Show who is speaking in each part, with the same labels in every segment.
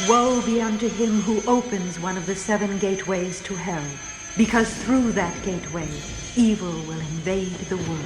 Speaker 1: Woe be unto him who opens one of the 7 gateways to hell, because through that gateway, evil will invade the world.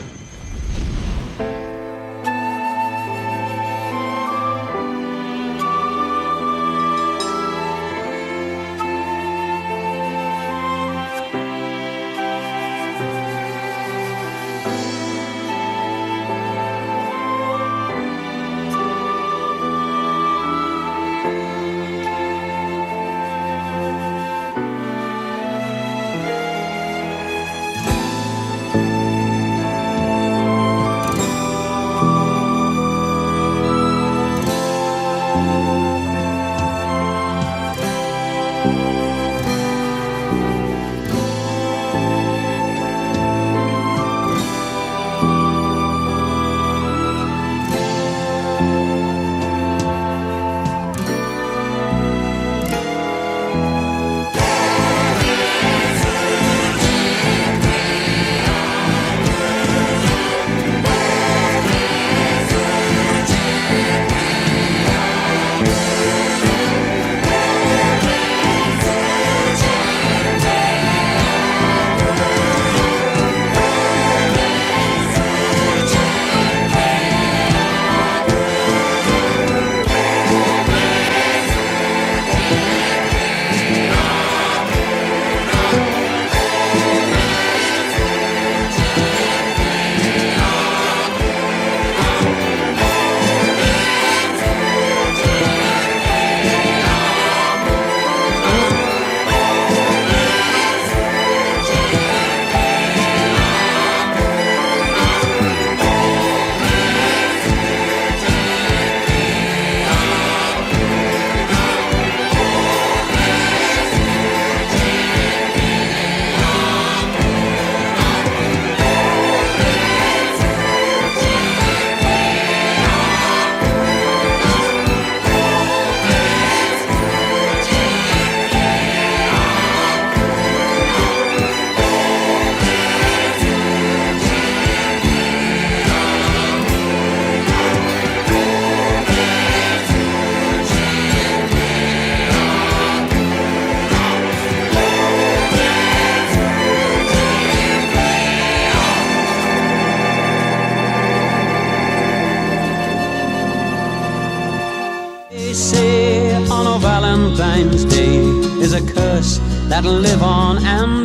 Speaker 2: Valentine's Day is a curse that'll live on, and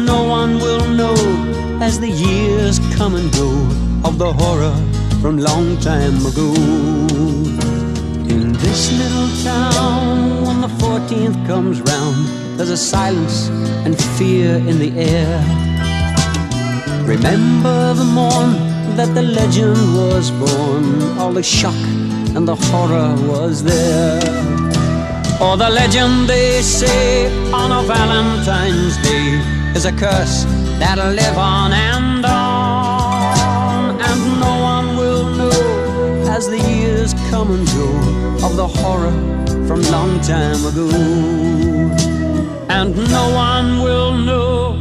Speaker 2: no one will know as the years come and go of the horror from long time ago. In this little town, when the 14th comes round, there's a silence and fear in the air. Remember the morn that the legend was born, all the shock and the horror was there. Oh, the legend, they say, on a Valentine's Day is a curse that'll live on, and no one will know as the years come and go of the horror from long time ago. And no one will know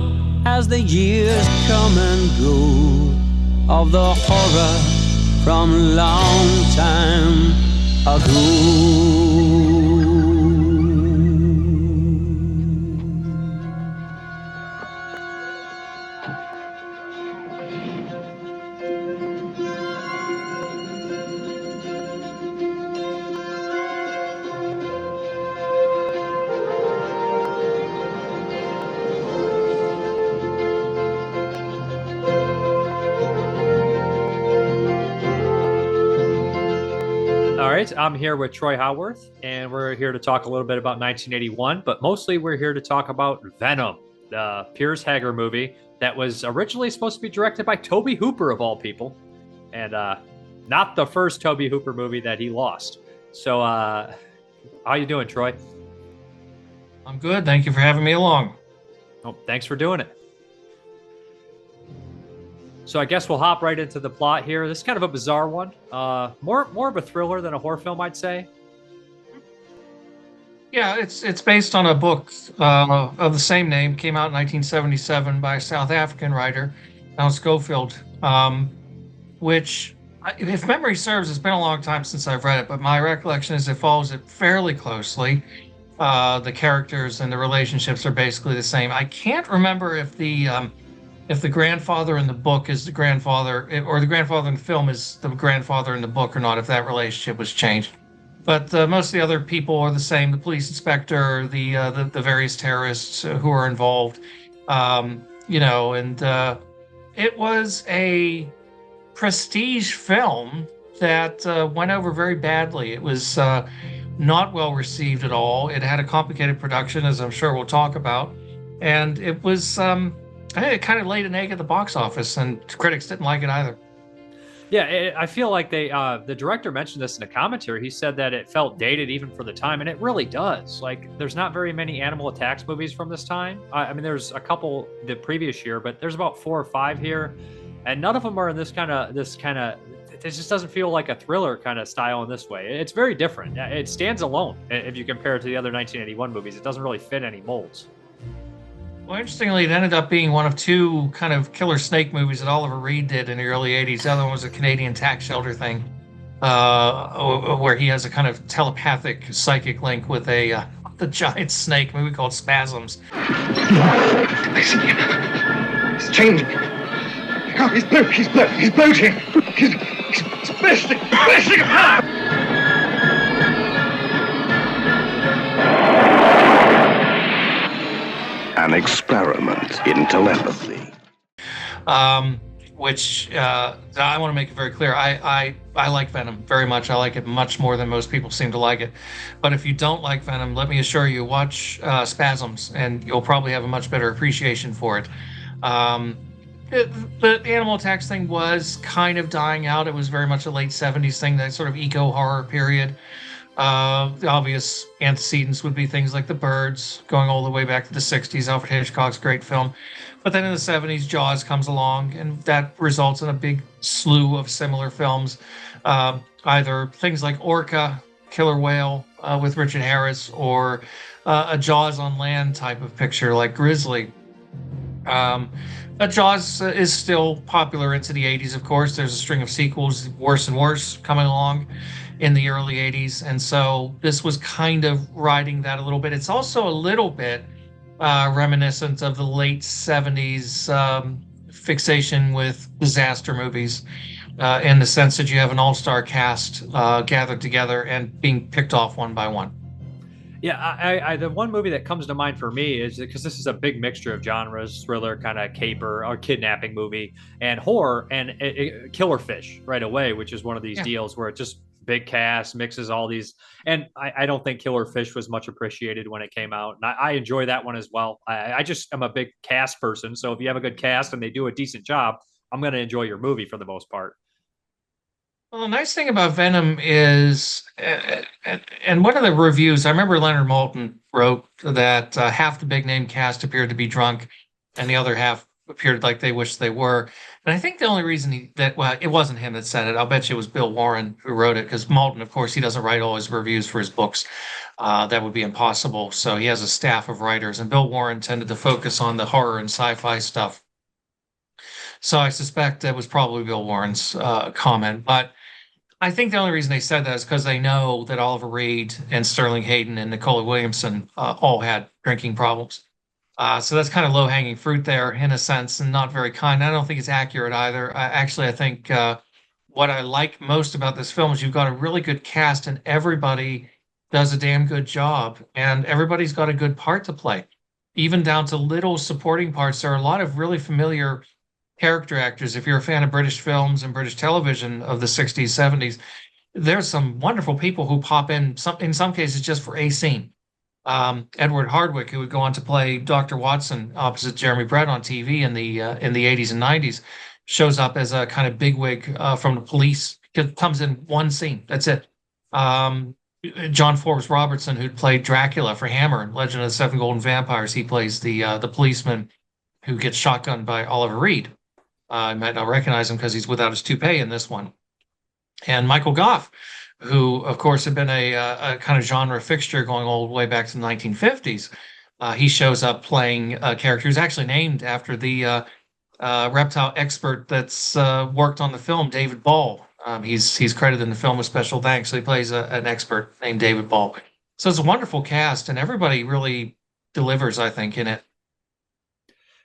Speaker 2: as the years come and go of the horror from long time ago.
Speaker 3: I'm here with Troy Howarth, and we're here to talk a little bit about 1981, but mostly we're here to talk about Venom, the Piers Haggard movie that was originally supposed to be directed by Tobe Hooper, of all people, and not the first Tobe Hooper movie that he lost. So how you doing, Troy?
Speaker 4: I'm good. Thank you for having me along.
Speaker 3: Oh, thanks for doing it. So I guess we'll hop right into the plot here. This is kind of a bizarre one. More of a thriller than a horror film, I'd say.
Speaker 4: Yeah, it's based on a book of the same name. Came out in 1977 by a South African writer, Klaus Kinski, which if memory serves, it's been a long time since I've read it, but my recollection is it follows it fairly closely. The characters and the relationships are basically the same. I can't remember if the grandfather in the book is the grandfather, or the grandfather in the film is the grandfather in the book or not, if that relationship was changed. But most of the other people are the same. The police inspector, the various terrorists who are involved, and it was a prestige film that went over very badly. It was not well received at all. It had a complicated production, as I'm sure we'll talk about, and it was it kind of laid an egg at the box office, and critics didn't like it either.
Speaker 3: Yeah, I feel like the director mentioned this in a commentary. He said that it felt dated even for the time, and it really does. Like, there's not very many animal attacks movies from this time. I mean, there's a couple the previous year, but there's about 4 or 5 here, and none of them are in this kind of. It just doesn't feel like a thriller kind of style in this way. It's very different. It stands alone if you compare it to the other 1981 movies. It doesn't really fit any molds.
Speaker 4: Well, interestingly, it ended up being one of 2 kind of killer snake movies that Oliver Reed did in the early 80s. The other one was a Canadian tax shelter thing, where he has a kind of telepathic psychic link with the giant snake movie called Spasms.
Speaker 5: I see him. He's changing. Oh, he's bloating. He's bursting apart.
Speaker 6: An experiment in telepathy.
Speaker 4: Which I want to make it very clear. I like Venom very much. I like it much more than most people seem to like it. But if you don't like Venom, let me assure you, watch Spasms, and you'll probably have a much better appreciation for it. The animal attacks thing was kind of dying out. It was very much a late 70s thing, that sort of eco-horror period. The obvious antecedents would be things like The Birds, going all the way back to the 60s, Alfred Hitchcock's great film. But then in the 70s, Jaws comes along, and that results in a big slew of similar films. Either things like Orca, Killer Whale with Richard Harris, or a Jaws on land type of picture like Grizzly. But Jaws is still popular into the 80s, of course. There's a string of sequels, worse and worse, coming along in the early 80s. And so this was kind of riding that a little bit. It's also a little bit reminiscent of the late 70s fixation with disaster movies, in the sense that you have an all-star cast gathered together and being picked off one by one.
Speaker 3: Yeah, I the one movie that comes to mind for me is because this is a big mixture of genres: thriller, kind of caper, or kidnapping movie, and horror, and Killer Fish right away, which is one of these deals where it just big cast mixes all these. And I don't think Killer Fish was much appreciated when it came out, and I enjoy that one as well. I just am a big cast person, so if you have a good cast and they do a decent job, I'm going to enjoy your movie for the most part.
Speaker 4: Well, the nice thing about Venom is, and one of the reviews, I remember Leonard Maltin wrote that half the big name cast appeared to be drunk, and the other half appeared like they wished they were. And I think the only reason it wasn't him that said it. I'll bet you it was Bill Warren who wrote it, because Maltin, of course, he doesn't write all his reviews for his books. That would be impossible. So he has a staff of writers, and Bill Warren tended to focus on the horror and sci-fi stuff. So I suspect that was probably Bill Warren's comment. But I think the only reason they said that is because they know that Oliver Reed and Sterling Hayden and Nicol Williamson all had drinking problems. So that's kind of low-hanging fruit there in a sense, and not very kind. I don't think it's accurate either. I think what I like most about this film is you've got a really good cast, and everybody does a damn good job, and everybody's got a good part to play, even down to little supporting parts. There are a lot of really familiar character actors. If you're a fan of British films and British television of the 60s, 70s, there's some wonderful people who pop in some cases just for a scene. Edward Hardwicke, who would go on to play Dr. Watson opposite Jeremy Brett on TV in the 80s and 90s, shows up as a kind of bigwig from the police. Comes in one scene. That's it. John Forbes-Robertson, who'd played Dracula for Hammer in Legend of the Seven Golden Vampires, he plays the policeman who gets shotgunned by Oliver Reed. I might not recognize him because he's without his toupee in this one. And Michael Gough, who, of course, had been a kind of genre fixture going all the way back to the 1950s. He shows up playing a character who's actually named after the reptile expert that's worked on the film, David Ball, He's credited in the film with special thanks. So he plays an expert named David Baldwin. So it's a wonderful cast, and everybody really delivers, I think, in it.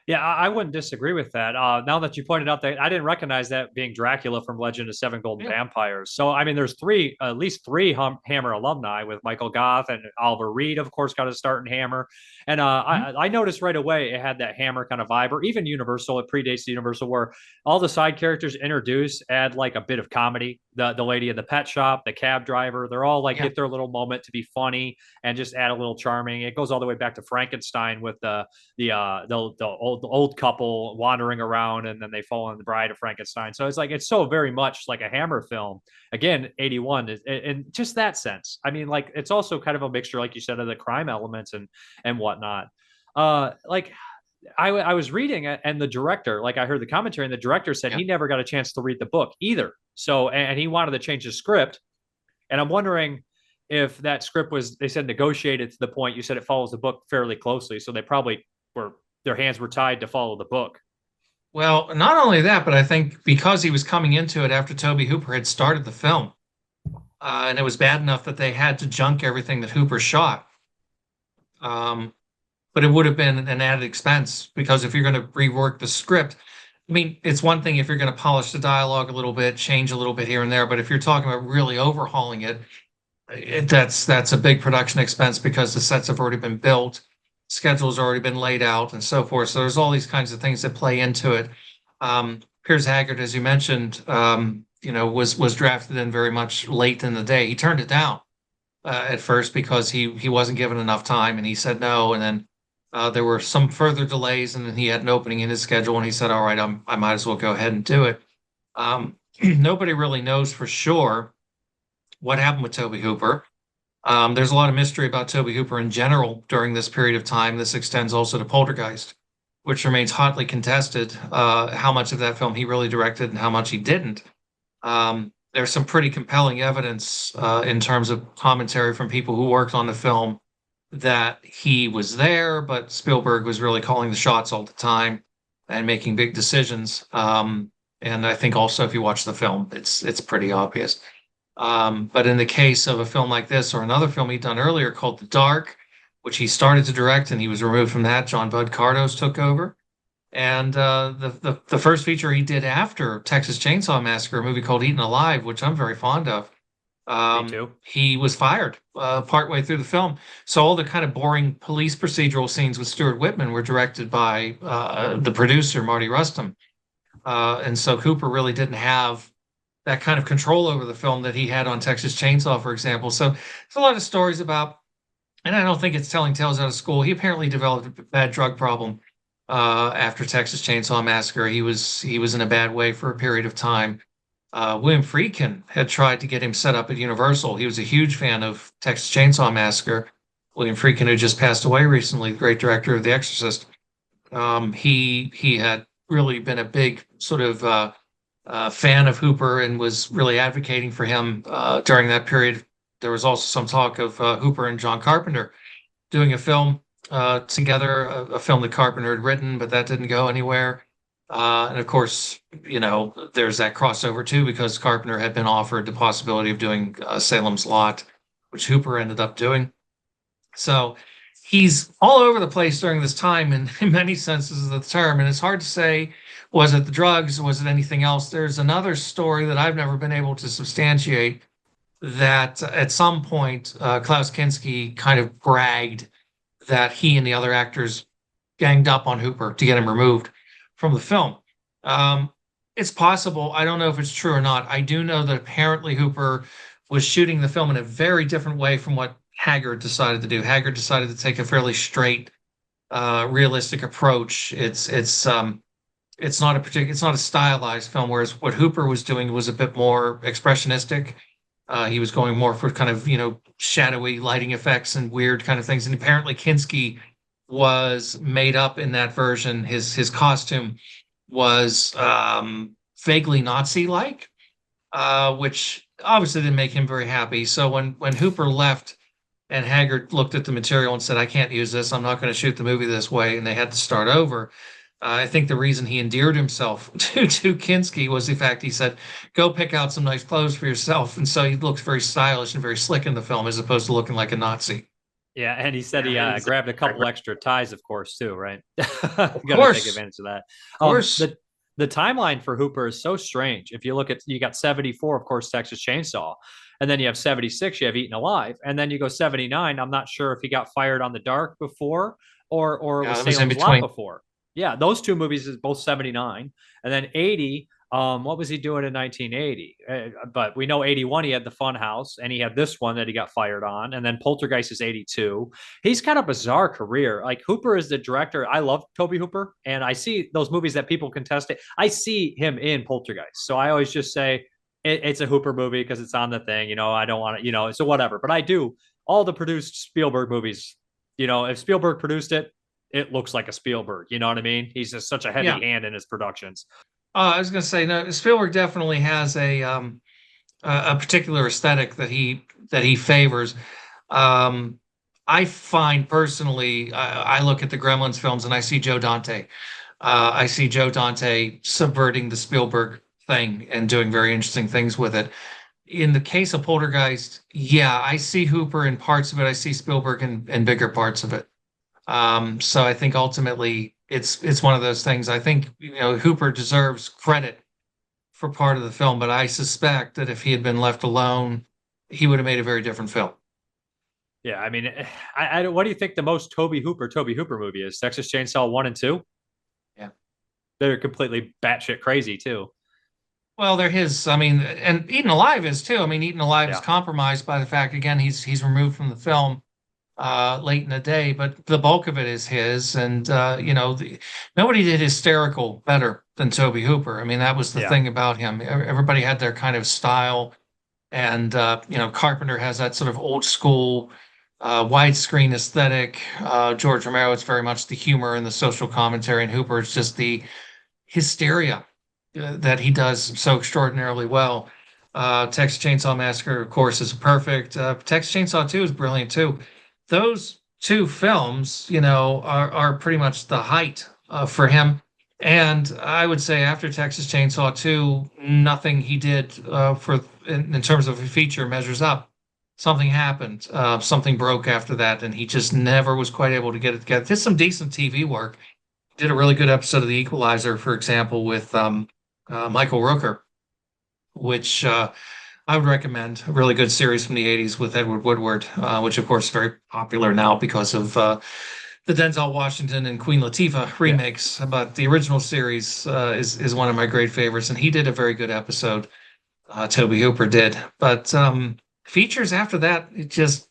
Speaker 3: Yeah, I wouldn't disagree with that. Now that you pointed out that I didn't recognize that being Dracula from Legend of Seven Golden Vampires. So, I mean, there's at least three Hammer alumni with Michael Gough and Oliver Reed, of course, got a start in Hammer. And I noticed right away it had that Hammer kind of vibe, or even Universal. It predates the Universal, where all the side characters introduced add like a bit of comedy. The lady in the pet shop, the cab driver, they're all like get their little moment to be funny and just add a little charming. It goes all the way back to Frankenstein with the old couple wandering around, and then they fall in the Bride of Frankenstein. So it's so very much like a Hammer film. Again, 81 is in just that sense. I mean, like it's also kind of a mixture, like you said, of the crime elements and whatnot. Like I was reading it, and the director, like I heard the commentary, and the director said he never got a chance to read the book either. So, and he wanted to change the script. And I'm wondering if that script was, they said, negotiated to the point you said it follows the book fairly closely. So they probably their hands were tied to follow the book.
Speaker 4: Well, not only that, but I think because he was coming into it after Tobe Hooper had started the film, and it was bad enough that they had to junk everything that Hooper shot. But it would have been an added expense, because if you're going to rework the script, I mean, it's one thing if you're going to polish the dialogue a little bit, change a little bit here and there, but if you're talking about really overhauling it, that's a big production expense, because the sets have already been built, schedule's already been laid out, and so forth. So there's all these kinds of things that play into it. Piers Haggard, as you mentioned, was drafted in very much late in the day. He turned it down at first because he wasn't given enough time, and he said no. And then there were some further delays, and then he had an opening in his schedule, and he said, all right, I might as well go ahead and do it. Nobody really knows for sure what happened with Tobe Hooper. There's a lot of mystery about Tobe Hooper in general during this period of time. This extends also to Poltergeist, which remains hotly contested, how much of that film he really directed and how much he didn't. There's some pretty compelling evidence in terms of commentary from people who worked on the film that he was there, but Spielberg was really calling the shots all the time and making big decisions. And I think also if you watch the film, it's pretty obvious. But in the case of a film like this, or another film he'd done earlier called The Dark, which he started to direct and he was removed from that, John Bud Cardos took over. And the first feature he did after Texas Chainsaw Massacre, a movie called Eaten Alive, which I'm very fond of,
Speaker 3: Me too.
Speaker 4: he was fired partway through the film. So all the kind of boring police procedural scenes with Stuart Whitman were directed by the producer, Marty Rustam. And so Cooper really didn't have that kind of control over the film that he had on Texas Chainsaw, for example. So there's a lot of stories about, and I don't think it's telling tales out of school. He apparently developed a bad drug problem after Texas Chainsaw Massacre. He was in a bad way for a period of time. William Friedkin had tried to get him set up at Universal. He was a huge fan of Texas Chainsaw Massacre. William Friedkin, who just passed away recently, the great director of The Exorcist. He had really been a big sort of fan of Hooper and was really advocating for him during that period. There was also some talk of Hooper and John Carpenter doing a film together, a film that Carpenter had written, but that didn't go anywhere. And of course, there's that crossover too, because Carpenter had been offered the possibility of doing Salem's Lot, which Hooper ended up doing. So he's all over the place during this time in many senses of the term. And it's hard to say, was it the drugs? Was it anything else? There's another story that I've never been able to substantiate, that at some point, Klaus Kinski kind of bragged that he and the other actors ganged up on Hooper to get him removed from the film. It's possible. I don't know if it's true or not. I do know that apparently Hooper was shooting the film in a very different way from what Haggard decided to do. Haggard decided to take a fairly straight, realistic approach. It's not a stylized film, whereas what Hooper was doing was a bit more expressionistic. He was going more for kind of, shadowy lighting effects and weird kind of things. And apparently Kinski was made up in that version. His costume was vaguely Nazi-like, which obviously didn't make him very happy. So when Hooper left and Haggard looked at the material and said, I can't use this, I'm not going to shoot the movie this way, and they had to start over, I think the reason he endeared himself to Kinski was the fact he said, "Go pick out some nice clothes for yourself," and so he looks very stylish and very slick in the film, as opposed to looking like a Nazi.
Speaker 3: Yeah, and he said he grabbed a couple extra ties, of course, too, right? You got to
Speaker 4: course.
Speaker 3: take advantage of that.
Speaker 4: Of course.
Speaker 3: The timeline for Hooper is so strange. If you look at, you got 74, of course, Texas Chainsaw, and then you have 76, you have Eaten Alive, and then you go 79. I'm not sure if he got fired on the Dark before or it was Salem's Lot before. Yeah, those two movies is both 79, and then 80. What was he doing in 1980? But we know 81, he had the Fun House, and he had this one that he got fired on, and then Poltergeist is 82. He's kind of bizarre career. Like, Hooper is the director. I love Toby Hooper, and I see those movies that people contest it. I see him in Poltergeist, so I always just say it's a Hooper movie because it's on the thing. I don't want to, so whatever. But I do all the produced Spielberg movies. If Spielberg produced it, it looks like a Spielberg. You know what I mean? He's just such a heavy hand in his productions.
Speaker 4: I was going to say, no, Spielberg definitely has a particular aesthetic that he favors. I find personally, I look at the Gremlins films and I see Joe Dante. I see Joe Dante subverting the Spielberg thing and doing very interesting things with it. In the case of Poltergeist, yeah, I see Hooper in parts of it. I see Spielberg in bigger parts of it. So I think ultimately it's one of those things. I think, Hooper deserves credit for part of the film, but I suspect that if he had been left alone, he would have made a very different film.
Speaker 3: Yeah, I mean, what do you think the most Toby Hooper movie is? Texas Chainsaw 1 and 2?
Speaker 4: Yeah.
Speaker 3: They're completely batshit crazy too.
Speaker 4: Well, they're his. I mean, and Eaten Alive is too. I mean, Eaten Alive is compromised by the fact, again, he's removed from the film late in the day, but the bulk of it is his. And nobody did hysterical better than Toby Hooper. I mean, that was the thing about him. Everybody had their kind of style, and Carpenter has that sort of old school widescreen aesthetic. George Romero, it's very much the humor and the social commentary, and Hooper is just the hysteria that he does so extraordinarily well. Texas Chainsaw Massacre, of course, is perfect. Texas Chainsaw 2 is brilliant too. Those two films, are pretty much the height for him. And I would say after Texas Chainsaw 2, nothing he did in terms of a feature measures up. Something happened. Something broke after that, and he just never was quite able to get it together. Did some decent TV work. Did a really good episode of The Equalizer, for example, with Michael Rooker, which I would recommend. A really good series from the 80s with Edward Woodward, which, of course, is very popular now because of the Denzel Washington and Queen Latifah remakes. But the original series is one of my great favorites, and he did a very good episode. Toby Hooper did. But features after that, it just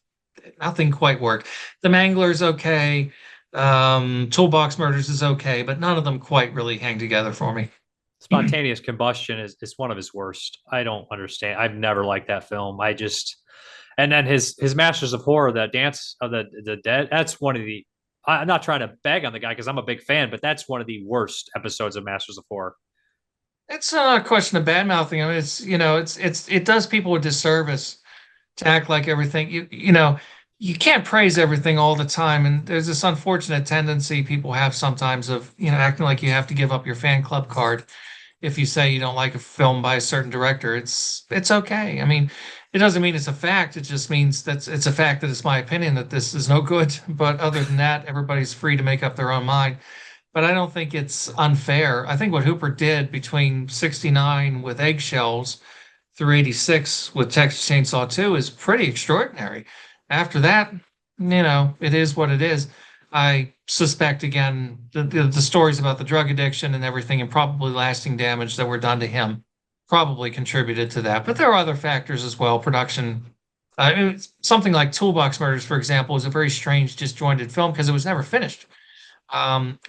Speaker 4: nothing quite worked. The Mangler's okay. Toolbox Murders is okay, but none of them quite really hang together for me.
Speaker 3: Spontaneous Combustion is one of his worst. I don't understand. I've never liked that film. And then his Masters of Horror, the Dance of the Dead, that's one of the, I'm not trying to bag on the guy because I'm a big fan, but that's one of the worst episodes of Masters of Horror.
Speaker 4: It's not a question of bad mouthing. I mean, it does people a disservice to act like everything, you can't praise everything all the time. And there's this unfortunate tendency people have sometimes of, acting like you have to give up your fan club card if you say you don't like a film by a certain director. It's okay. I mean, it doesn't mean it's a fact. It just means that it's a fact that it's my opinion that this is no good. But other than that, everybody's free to make up their own mind. But I don't think it's unfair. I think what Hooper did between 69 with Eggshells through 86 with Texas Chainsaw 2 is pretty extraordinary. After that, it is what it is. I suspect, again, the stories about the drug addiction and everything and probably lasting damage that were done to him probably contributed to that. But there are other factors as well. Production, something like Toolbox Murders, for example, is a very strange, disjointed film because it was never finished.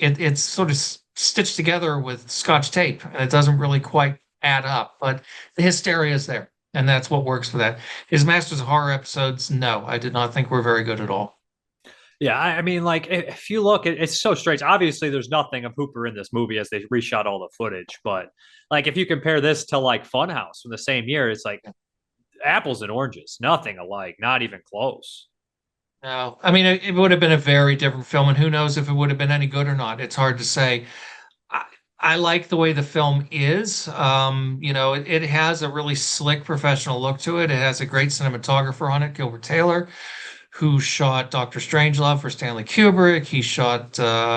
Speaker 4: It's sort of stitched together with Scotch tape, and it doesn't really quite add up. But the hysteria is there. And that's what works for that. His Masters of Horror episodes, no, I did not think were very good at all.
Speaker 3: Yeah, I mean, like, if you look, it's so strange. Obviously, there's nothing of Hooper in this movie as they reshot all the footage. But, like, if you compare this to, like, Funhouse from the same year, it's like apples and oranges. Nothing alike, not even close.
Speaker 4: No, I mean, it would have been a very different film. And who knows if it would have been any good or not. It's hard to say. I like the way the film is. It has a really slick professional look to it. It has a great cinematographer on it, Gilbert Taylor, who shot Doctor Strangelove for Stanley Kubrick. He shot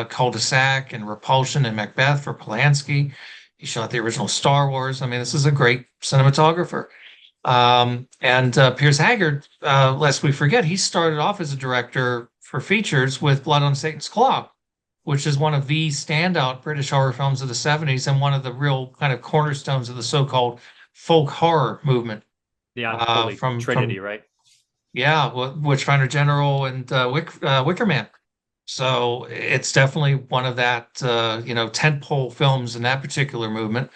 Speaker 4: Cul-de-sac and Repulsion and Macbeth for Polanski. He shot the original Star Wars. I mean, this is a great cinematographer. And Piers Haggard, lest we forget, he started off as a director for features with Blood on Satan's Claw, which is one of the standout British horror films of the 70s and one of the real kind of cornerstones of the so-called folk horror movement.
Speaker 3: Yeah, Holy Trinity, right?
Speaker 4: Yeah, Witchfinder General and Wicker Man. So it's definitely one of that, tentpole films in that particular movement.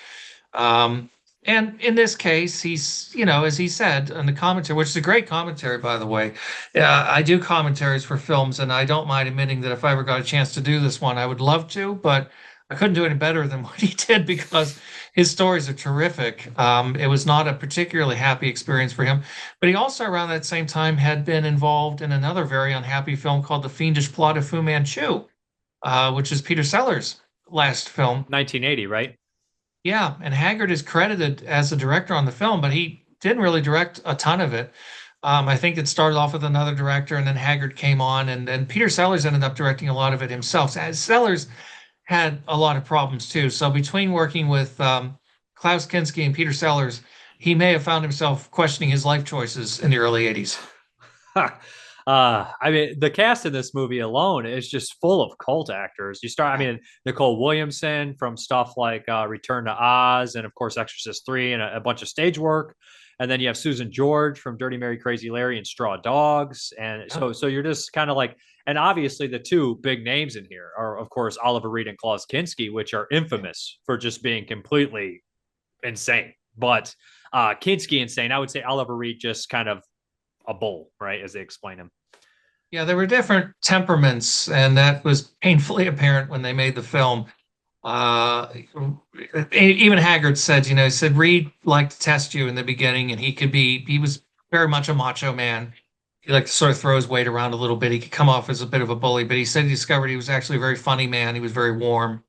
Speaker 4: And in this case, he's, as he said in the commentary, which is a great commentary, by the way. I do commentaries for films, and I don't mind admitting that if I ever got a chance to do this one, I would love to, but I couldn't do any better than what he did because his stories are terrific. It was not a particularly happy experience for him, but he also around that same time had been involved in another very unhappy film called The Fiendish Plot of Fu Manchu, which is Peter Sellers' last film.
Speaker 3: 1980, right?
Speaker 4: Yeah, and Haggard is credited as a director on the film, but he didn't really direct a ton of it. I think it started off with another director, and then Haggard came on, and then Peter Sellers ended up directing a lot of it himself. As Sellers had a lot of problems too. So between working with Klaus Kinski and Peter Sellers, he may have found himself questioning his life choices in the early 80s.
Speaker 3: I mean, the cast in this movie alone is just full of cult actors. Nicol Williamson from stuff like Return to Oz and, of course, Exorcist 3 and a bunch of stage work. And then you have Susan George from Dirty Mary, Crazy Larry and Straw Dogs. And so you're just kind of like, and obviously the two big names in here are, of course, Oliver Reed and Klaus Kinski, which are infamous for just being completely insane. But Kinski insane. I would say Oliver Reed just kind of a bull, right, as they explain him.
Speaker 4: Yeah, there were different temperaments, and that was painfully apparent when they made the film. Even Haggard said, he said Reed liked to test you in the beginning, and he was very much a macho man. He liked to sort of throw his weight around a little bit. He could come off as a bit of a bully, but he said he discovered he was actually a very funny man. He was very warm.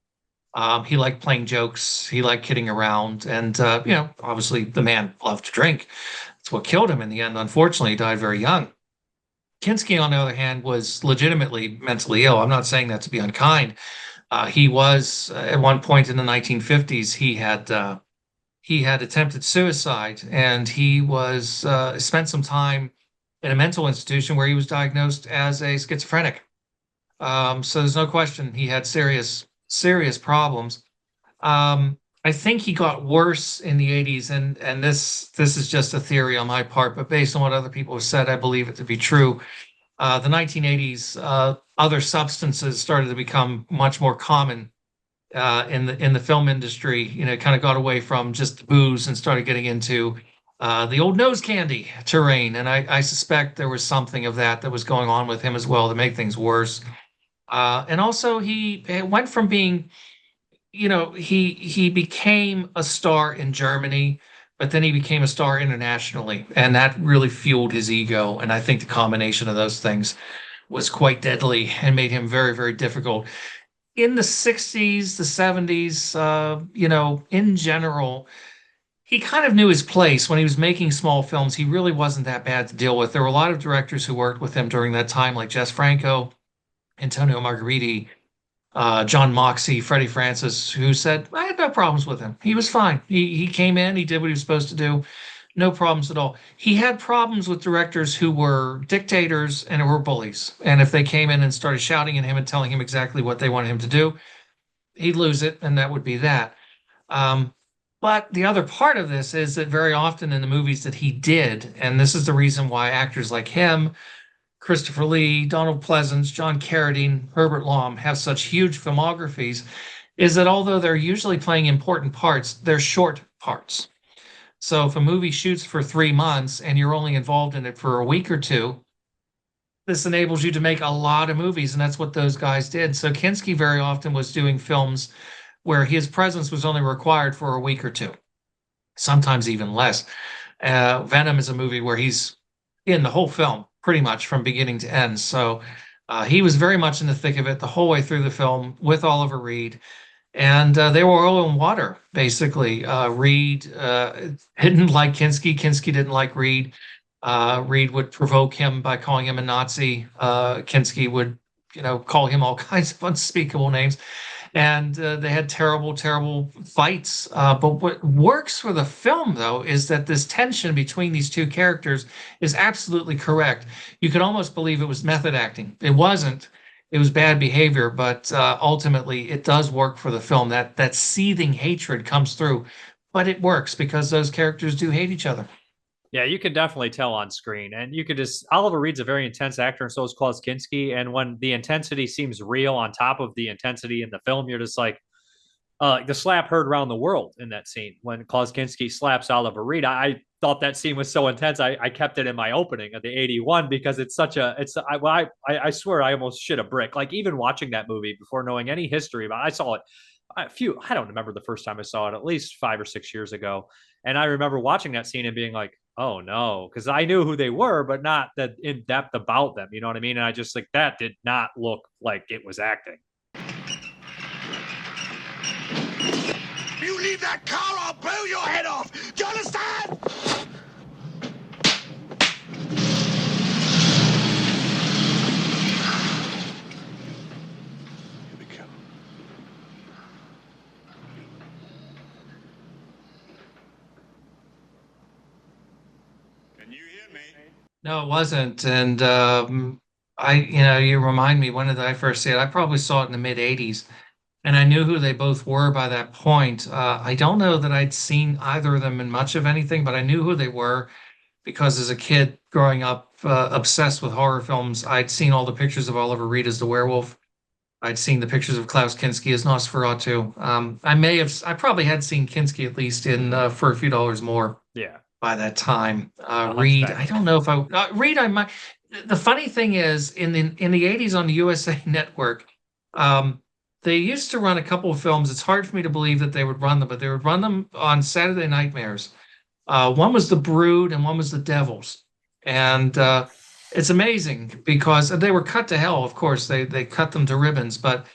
Speaker 4: He liked playing jokes. He liked kidding around. And, obviously the man loved to drink. That's what killed him in the end. Unfortunately, he died very young. Kinski, on the other hand, was legitimately mentally ill. I'm not saying that to be unkind. He was, at one point in the 1950s, he had attempted suicide, and he was spent some time in a mental institution where he was diagnosed as a schizophrenic. So there's no question he had serious problems. I think he got worse in the 80s, and this is just a theory on my part, but based on what other people have said, I believe it to be true. The 1980s, other substances started to become much more common in the film industry. Kind of got away from just booze and started getting into the old nose candy terrain, and I suspect there was something of that was going on with him as well to make things worse. And also, he went from being he became a star in Germany, but then he became a star internationally, and that really fueled his ego. And I think the combination of those things was quite deadly and made him very, very difficult. In the 60s, the 70s, in general, he kind of knew his place when he was making small films. He really wasn't that bad to deal with. There were a lot of directors who worked with him during that time, like Jess Franco, Antonio Margheriti, John Moxey, Freddie Francis, who said, I had no problems with him. He was fine. He came in, he did what he was supposed to do. No problems at all. He had problems with directors who were dictators and who were bullies. And if they came in and started shouting at him and telling him exactly what they wanted him to do, he'd lose it, and that would be that. But the other part of this is that very often in the movies that he did, and this is the reason why actors like him, Christopher Lee, Donald Pleasance, John Carradine, Herbert Lom have such huge filmographies, is that although they're usually playing important parts, they're short parts. So if a movie shoots for 3 months and you're only involved in it for a week or two, this enables you to make a lot of movies, and that's what those guys did. So Kinski very often was doing films where his presence was only required for a week or two, sometimes even less. Venom is a movie where he's in the whole film, pretty much from beginning to end. So he was very much in the thick of it the whole way through the film with Oliver Reed. And they were oil and water, basically. Reed didn't like Kinski. Kinski didn't like Reed. Reed would provoke him by calling him a Nazi. Kinski would, call him all kinds of unspeakable names. And they had terrible, terrible fights. But what works for the film, though, is that this tension between these two characters is absolutely correct. You could almost believe it was method acting. It wasn't. It was bad behavior, but ultimately it does work for the film. That seething hatred comes through, but it works because those characters do hate each other.
Speaker 3: Yeah, you can definitely tell on screen, and you could just Oliver Reed's a very intense actor, and so is Klaus Kinski. And when the intensity seems real on top of the intensity in the film, you're just like, the slap heard around the world in that scene when Klaus Kinski slaps Oliver Reed. I thought that scene was so intense. I kept it in my opening of the 81 because it's such a, I swear I almost shit a brick. Like even watching that movie before knowing any history about it, I saw it I don't remember the first time I saw it, at least 5 or 6 years ago. And I remember watching that scene and being like, oh no, because I knew who they were, but not that in depth about them. You know what I mean? And I just like, that did not look like it was acting.
Speaker 7: You leave that car, I'll blow your head off. Do you understand?
Speaker 6: Here we go.
Speaker 7: Can you hear me?
Speaker 4: No, it wasn't. And you remind me, when did I first see it? I probably saw it in the mid 80s. And I knew who they both were by that point. I don't know that I'd seen either of them in much of anything, but I knew who they were because as a kid growing up, obsessed with horror films, I'd seen all the pictures of Oliver Reed as the werewolf. I'd seen the pictures of Klaus Kinski as Nosferatu. I probably had seen Kinski at least in For a Few Dollars More.
Speaker 3: Yeah.
Speaker 4: By that time, Reed, I don't know if Reed, I might. The funny thing is, in the 80s on the USA Network, they used to run a couple of films. It's hard for me to believe that they would run them, but they would run them on Saturday Nightmares. One was The Brood and one was The Devils. And it's amazing because they were cut to hell, of course. They cut them to ribbons. But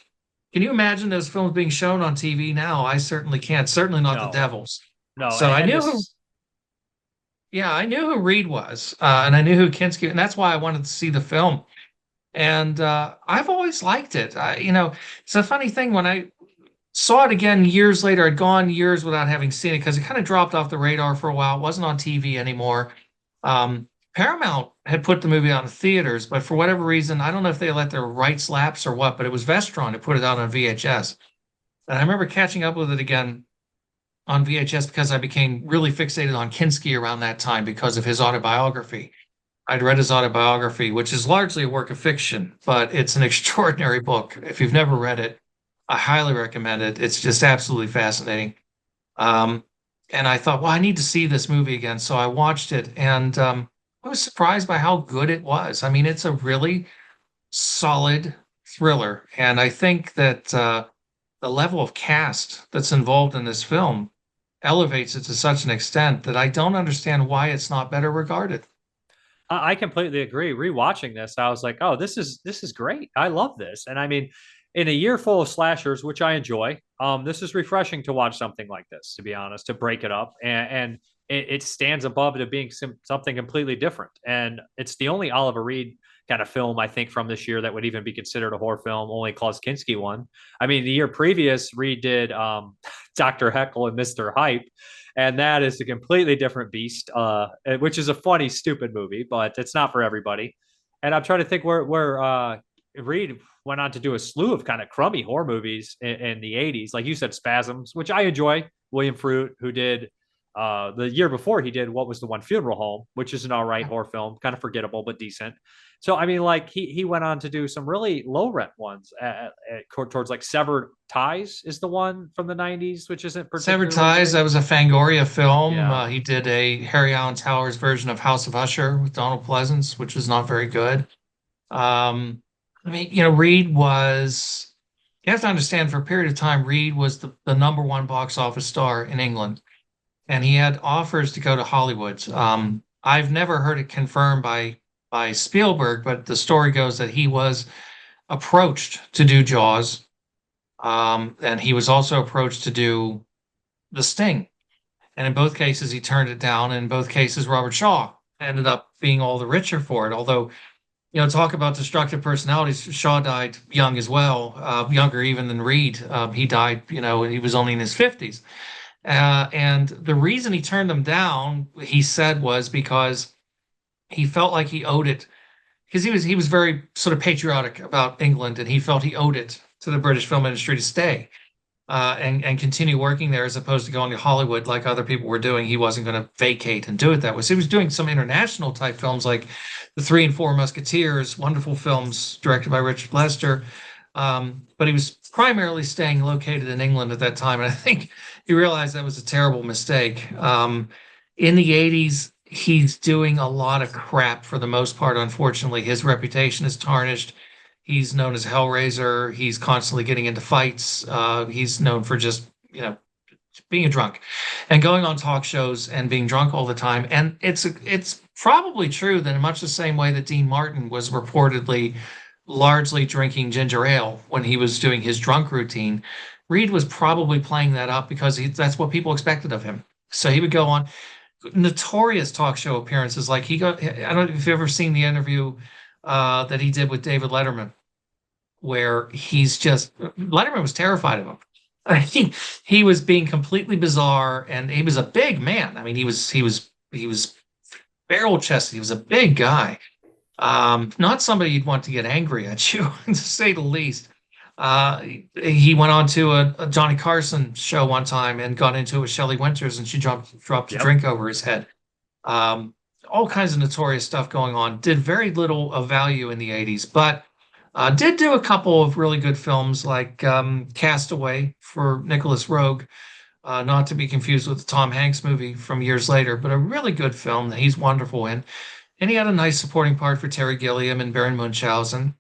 Speaker 4: can you imagine those films being shown on TV now? I certainly can't. Certainly not The Devils.
Speaker 3: No.
Speaker 4: So I knew who Reed was, and I knew who Kinski, and that's why I wanted to see the film. And I've always liked it. It's a funny thing when I saw it again years later. I'd gone years without having seen it because it kind of dropped off the radar for a while. It wasn't on TV anymore. Paramount had put the movie on in theaters, but for whatever reason, I don't know if they let their rights lapse or what, but it was Vestron that put it out on VHS. And I remember catching up with it again on VHS because I became really fixated on Kinski around that time because of his autobiography. I'd read his autobiography, which is largely a work of fiction, but it's an extraordinary book. If you've never read it, I highly recommend it. It's just absolutely fascinating. And I thought, well, I need to see this movie again. So I watched it, and I was surprised by how good it was. I mean, it's a really solid thriller. And I think that the level of cast that's involved in this film elevates it to such an extent that I don't understand why it's not better regarded.
Speaker 3: I completely agree. Rewatching this, I was like, "Oh, this is great. I love this." And I mean, in a year full of slashers, which I enjoy, this is refreshing to watch something like this. To be honest, to break it up, and it stands above it being something completely different. And it's the only Oliver Reed kind of film I think from this year that would even be considered a horror film. Only Klaus Kinski one. I mean, the year previous, Reed did Dr. Heckle and Mr. Hype. And that is a completely different beast, which is a funny, stupid movie, but it's not for everybody. And I'm trying to think where Reed went on to do a slew of kind of crummy horror movies in the 80s. Like you said, Spasms, which I enjoy. William Fruit, who did the year before, he did What Was the One Funeral Home, which is an all right horror film, kind of forgettable, but decent. So, I mean, like he went on to do some really low rent ones towards like Severed Ties is the one from the 90s, which isn't particularly.
Speaker 4: Severed Ties, that was a Fangoria film.
Speaker 3: Yeah.
Speaker 4: He did a Harry Allen Towers version of House of Usher with Donald Pleasance, which was not very good. Reed was, you have to understand, for a period of time, Reed was the number one box office star in England. And he had offers to go to Hollywood. I've never heard it confirmed by Spielberg, but the story goes that he was approached to do Jaws. And he was also approached to do The Sting. And in both cases, he turned it down. And in both cases, Robert Shaw ended up being all the richer for it. Although, talk about destructive personalities. Shaw died young as well, younger even than Reed. He died, he was only in his 50s. And the reason he turned them down, he said, was because he felt like he owed it, because he was very sort of patriotic about England, and he felt he owed it to the British film industry to stay and continue working there, as opposed to going to Hollywood like other people were doing. He wasn't going to vacate and do it that way. So he was doing some international type films like The Three and Four Musketeers, wonderful films directed by Richard Lester. But he was primarily staying located in England at that time. And I think he realized that was a terrible mistake. In the 80s, he's doing a lot of crap for the most part. Unfortunately, his reputation is tarnished. He's known as Hellraiser. He's constantly getting into fights. He's known for just, being a drunk and going on talk shows and being drunk all the time. And it's probably true that in much the same way that Dean Martin was reportedly largely drinking ginger ale when he was doing his drunk routine, Reed was probably playing that up because that's what people expected of him. So he would go on notorious talk show appearances. Like I don't know if you've ever seen the interview that he did with David Letterman, where Letterman was terrified of him. He was being completely bizarre, and he was a big man. I mean, he was barrel chested. He was a big guy. Not somebody you'd want to get angry at you, to say the least. He went on to a Johnny Carson show one time and got into it with Shelley Winters, and she dropped a drink over his head. All kinds of notorious stuff going on. Did very little of value in the 80s, but did do a couple of really good films like Castaway for Nicholas Roeg, not to be confused with the Tom Hanks movie from years later, but a really good film that he's wonderful in. And he had a nice supporting part for Terry Gilliam and Baron Munchausen.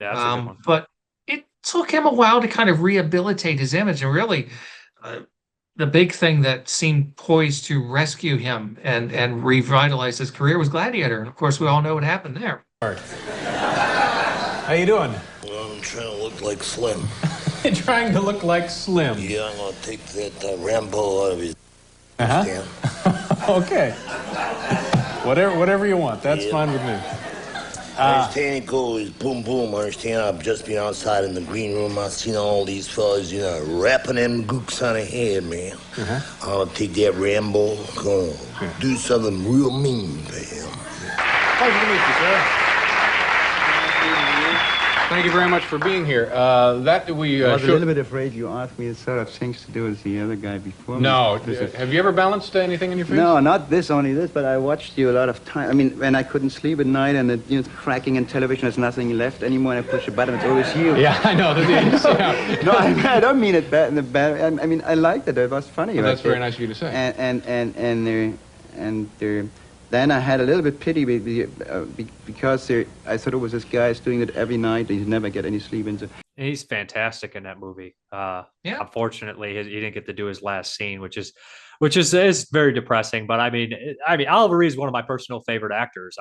Speaker 3: Yeah, that's a good one.
Speaker 4: But it took him a while to kind of rehabilitate his image. And really, the big thing that seemed poised to rescue him and revitalize his career was Gladiator. And of course, we all know what happened there.
Speaker 8: How you doing?
Speaker 7: Well, I'm trying to look like Slim.
Speaker 8: You're trying to look like Slim.
Speaker 7: Yeah, I'm gonna take that Rambo out of his
Speaker 8: Uh-huh. Okay. Whatever you want. That's fine with me.
Speaker 7: I understand it goes boom, boom. I understand I've just been outside in the green room. I've seen all these fellas, rapping them gooks on the head, man. I'll take that Rambo, gonna do something real mean to him.
Speaker 8: Pleasure to meet you, sir. Thank you very much for being here.
Speaker 9: I was a little bit afraid you asked me the sort of things to do as the other guy before.
Speaker 8: No. Have you ever balanced anything in your face?
Speaker 9: No, not this, only this, but I watched you a lot of time. I mean, when I couldn't sleep at night and it's cracking in television, there's nothing left anymore, and I push a button, it's always you.
Speaker 8: Yeah, I know.
Speaker 9: No, I don't mean it bad. I mean, I liked it. It was funny.
Speaker 8: Well, that's very nice of you to say.
Speaker 9: Then I had a little bit pity because I thought it was this guy's doing it every night. He'd never get any sleep into.
Speaker 3: He's fantastic in that movie. Unfortunately, he didn't get to do his last scene, which is very depressing. But I mean, Oliver Reed's one of my personal favorite actors.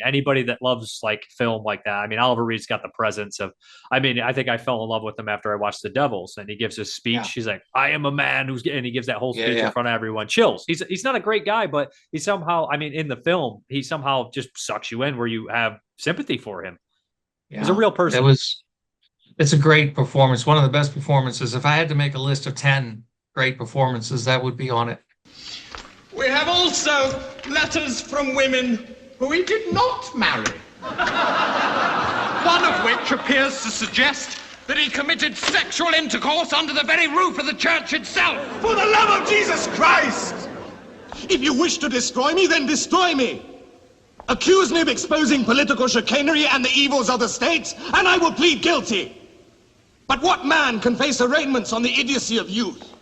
Speaker 3: Anybody that loves like film like that. I mean, Oliver Reed's got the presence of. I think I fell in love with him after I watched The Devils, and he gives his speech. Yeah. He's like, "I am a man who's," and he gives that whole speech in front of everyone. Chills. He's not a great guy, but he somehow, in the film, he somehow just sucks you in where you have sympathy for him. Yeah. He's a real person.
Speaker 4: It's a great performance. One of the best performances. If I had to make a list of 10 great performances, that would be on it.
Speaker 10: We have also letters from women who he did not marry. One of which appears to suggest that he committed sexual intercourse under the very roof of the church itself.
Speaker 7: For the love of Jesus Christ! If you wish to destroy me, then destroy me. Accuse me of exposing political chicanery and the evils of the state, and I will plead guilty. But what man can face arraignments on the idiocy of youth?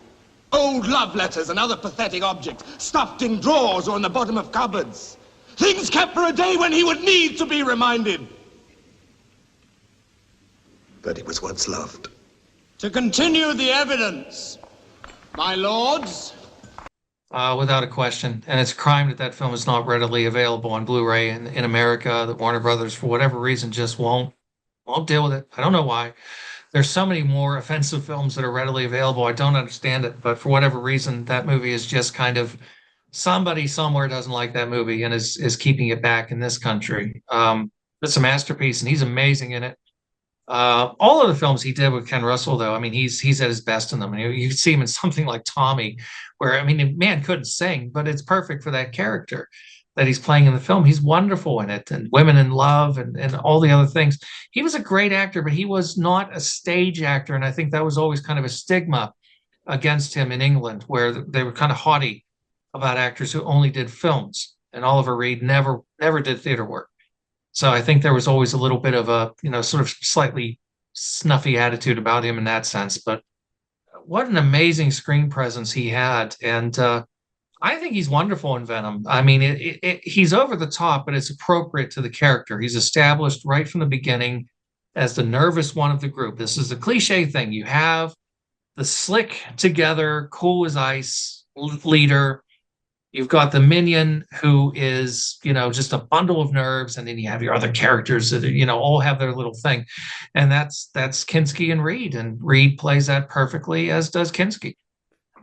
Speaker 7: Old love letters and other pathetic objects stuffed in drawers or in the bottom of cupboards. Things kept for a day when he would need to be reminded that he was once loved.
Speaker 10: To continue the evidence, my lords.
Speaker 4: Without a question. And it's a crime that film is not readily available on Blu-ray in America, that Warner Brothers, for whatever reason, just won't deal with it. I don't know why. there's so many more offensive films that are readily available. I don't understand it, but for whatever reason, that movie is just kind of somebody somewhere doesn't like that movie and is keeping it back in this country. It's a masterpiece, and he's amazing in it. All of the films he did with Ken Russell, though, I mean, he's at his best in them. You can see him in something like Tommy, where, I mean, the man couldn't sing, but it's perfect for that character that he's playing in the film. He's wonderful in it, and Women in Love and all the other things. He was a great actor, but he was not a stage actor, and I think that was always kind of a stigma against him in England, where they were kind of haughty about actors who only did films. And Oliver Reed never did theater work. So I think there was always a little bit of a, sort of slightly snuffy attitude about him in that sense. But what an amazing screen presence he had. And I think he's wonderful in Venom. I mean, he's over the top, but it's appropriate to the character. He's established right from the beginning as the nervous one of the group. This is a cliche thing. You have the slick together, cool as ice leader. You've got the minion who is, just a bundle of nerves. And then you have your other characters that, all have their little thing. And that's Kinski and Reed. And Reed plays that perfectly, as does Kinski.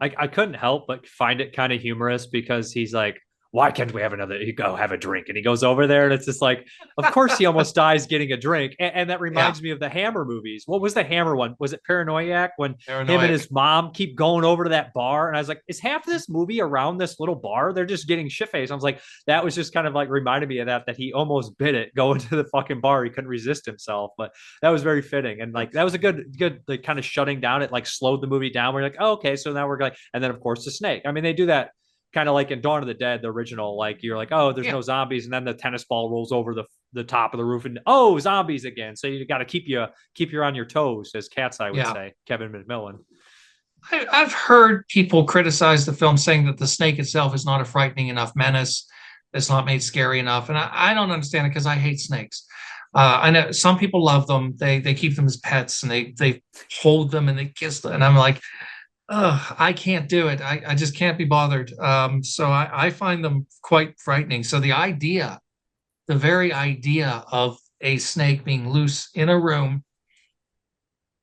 Speaker 3: I couldn't help but find it kind of humorous because he's like, why can't we have you go have a drink? And he goes over there and it's just like, of course he almost dies getting a drink. And that reminds me of the Hammer movies. What was the Hammer one? Was it Paranoiac when him and his mom keep going over to that bar? And I was like, is half this movie around this little bar? They're just getting shit-faced. I was like, that was just kind of like reminded me of that he almost bit it going to the fucking bar. He couldn't resist himself, but that was very fitting. And like, that was a good like kind of shutting down. It like slowed the movie down. We're like, oh, okay. So now we're like, and then of course the snake. I mean, they do that kind of like in Dawn of the Dead, the original, like you're like, oh, there's no zombies. And then the tennis ball rolls over the top of the roof and zombies again. So you got to keep you on your toes, as Cat's Eye would say, Kevin McMillan.
Speaker 4: I've heard people criticize the film saying that the snake itself is not a frightening enough menace. It's not made scary enough. And I don't understand it because I hate snakes. I know some people love them. They keep them as pets and they hold them and they kiss them. And I'm like, I can't do it. I just can't be bothered. So I find them quite frightening. So the very idea of a snake being loose in a room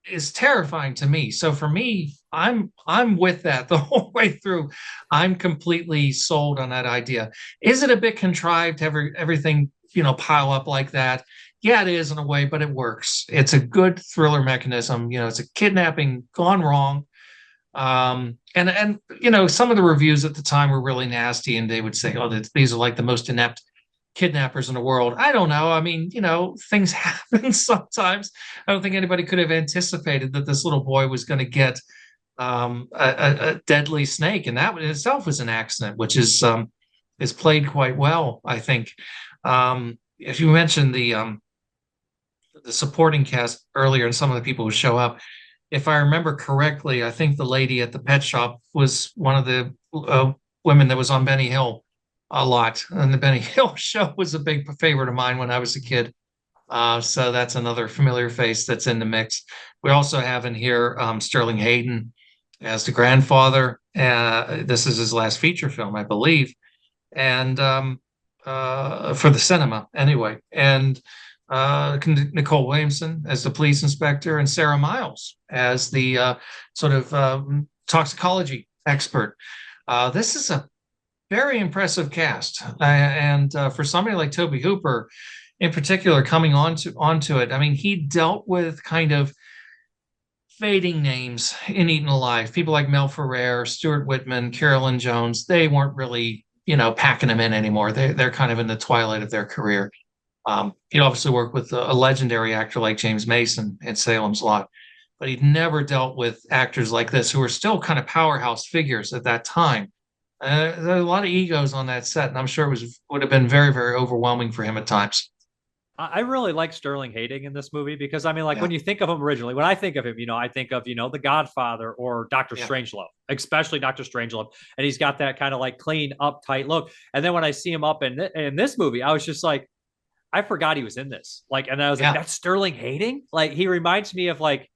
Speaker 4: is terrifying to me. So for me, I'm with that the whole way through. I'm completely sold on that idea. Is it a bit contrived to have everything, pile up like that? Yeah, it is in a way, but it works. It's a good thriller mechanism. It's a kidnapping gone wrong. And some of the reviews at the time were really nasty, and they would say, oh, these are like the most inept kidnappers in the world. I don't know. I mean, things happen sometimes. I don't think anybody could have anticipated that this little boy was going to get a deadly snake, and that in itself was an accident, which is played quite well, I think. If you mentioned the supporting cast earlier and some of the people who show up, if I remember correctly, I think the lady at the pet shop was one of the women that was on Benny Hill a lot. And the Benny Hill show was a big favorite of mine when I was a kid. So that's another familiar face that's in the mix. We also have in here Sterling Hayden as the grandfather. This is his last feature film, I believe. And for the cinema anyway. And Nicol Williamson as the police inspector, and Sarah Miles as the sort of toxicology expert. This is a very impressive cast, and for somebody like Tobe Hooper, in particular, coming onto it. I mean, he dealt with kind of fading names in Eaten Alive. People like Mel Ferrer, Stuart Whitman, Carolyn Jones. They weren't really, packing them in anymore. They're kind of in the twilight of their career. He'd obviously worked with a legendary actor like James Mason in Salem's Lot, but he'd never dealt with actors like this who were still kind of powerhouse figures at that time. There are a lot of egos on that set, and I'm sure it would have been very, very overwhelming for him at times.
Speaker 3: I really like Sterling Hayden in this movie because, I mean, like when you think of him originally, when I think of him, I think of, The Godfather or Dr. Strangelove, especially Dr. Strangelove. And he's got that kind of like clean, uptight look. And then when I see him up in this movie, I was just like, I forgot he was in this. Like, and I was like, that's Sterling Hayden. Like, he reminds me of like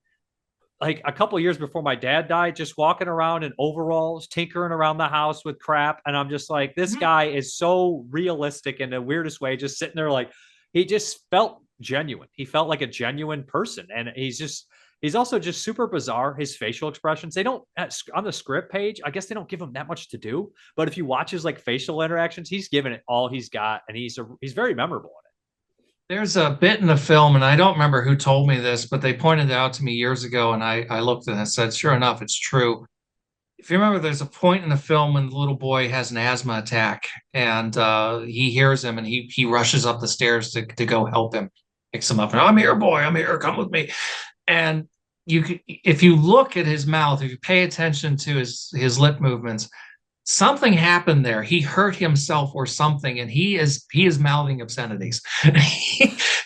Speaker 3: a couple of years before my dad died, just walking around in overalls, tinkering around the house with crap. And I'm just like, this guy is so realistic in the weirdest way, just sitting there. Like, he just felt genuine. He felt like a genuine person. And he's just, He's also just super bizarre. His facial expressions, they don't on the script page, I guess they don't give him that much to do. But if you watch his like facial interactions, he's given it all he's got, and he's very memorable in it.
Speaker 4: There's a bit in the film, and I don't remember who told me this, but they pointed it out to me years ago, and I looked at it and said, sure enough, it's true. If you remember, there's a point in the film when the little boy has an asthma attack, and he hears him, and he rushes up the stairs to go help him, picks him up, and I'm here, boy, I'm here, come with me. And if you look at his mouth, if you pay attention to his lip movements, something happened there. He hurt himself or something, and he is mouthing obscenities.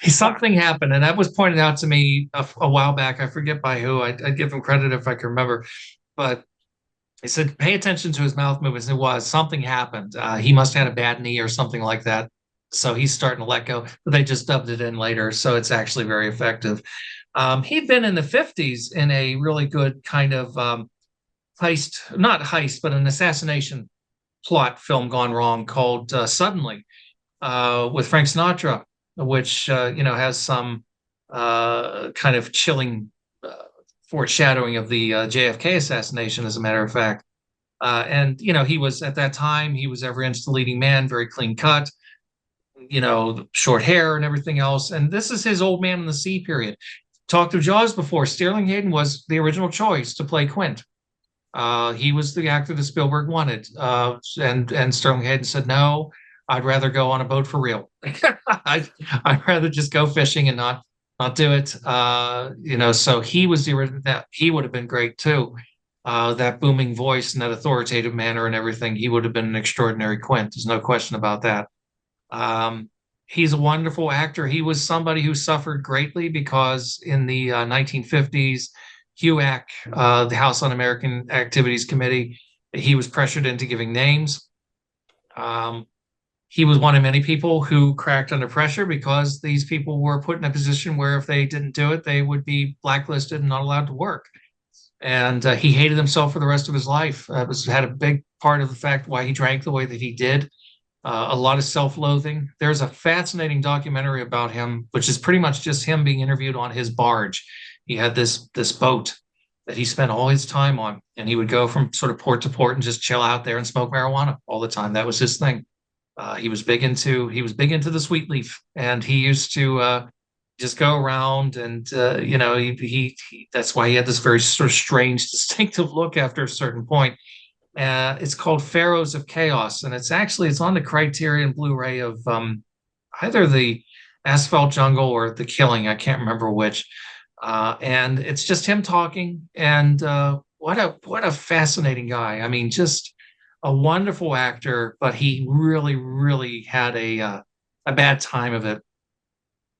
Speaker 4: Something happened, and that was pointed out to me a while back. I forget by who. I'd give him credit if I can remember, but he said, pay attention to his mouth movements. It was something happened. He must have had a bad knee or something like that. So he's starting to let go, but they just dubbed it in later. So it's actually very effective. He'd been in the 50s in a really good kind of not heist, but an assassination plot film gone wrong called Suddenly with Frank Sinatra, which, has some kind of chilling foreshadowing of the JFK assassination, as a matter of fact. And, he was, at that time, he was every inch the leading man, very clean cut, short hair and everything else. And this is his Old Man in the Sea period. Talked of Jaws before. Sterling Hayden was the original choice to play Quint. He was the actor that Spielberg wanted. And Sterling Hayden said, no, I'd rather go on a boat for real. I'd rather just go fishing and not do it. So he was the original. That he would have been great too. That booming voice and that authoritative manner and everything, he would have been an extraordinary Quint. There's no question about that. He's a wonderful actor. He was somebody who suffered greatly because in the 1950s, HUAC, the House Un-American Activities Committee, he was pressured into giving names. He was one of many people who cracked under pressure because these people were put in a position where if they didn't do it, they would be blacklisted and not allowed to work. And he hated himself for the rest of his life. Had a big part of the fact why he drank the way that he did. A lot of self-loathing. There's a fascinating documentary about him, which is pretty much just him being interviewed on his barge. He had this boat that he spent all his time on, and he would go from sort of port to port and just chill out there and smoke marijuana all the time. That was his thing. He was big into the sweet leaf, and he used to just go around and he that's why he had this very sort of strange, distinctive look after a certain point. It's called Pharaohs of Chaos, and it's on the Criterion Blu-ray of either the Asphalt Jungle or The Killing. I can't remember which. And it's just him talking, and what a fascinating guy. I mean, just a wonderful actor, but he really, really had a bad time of it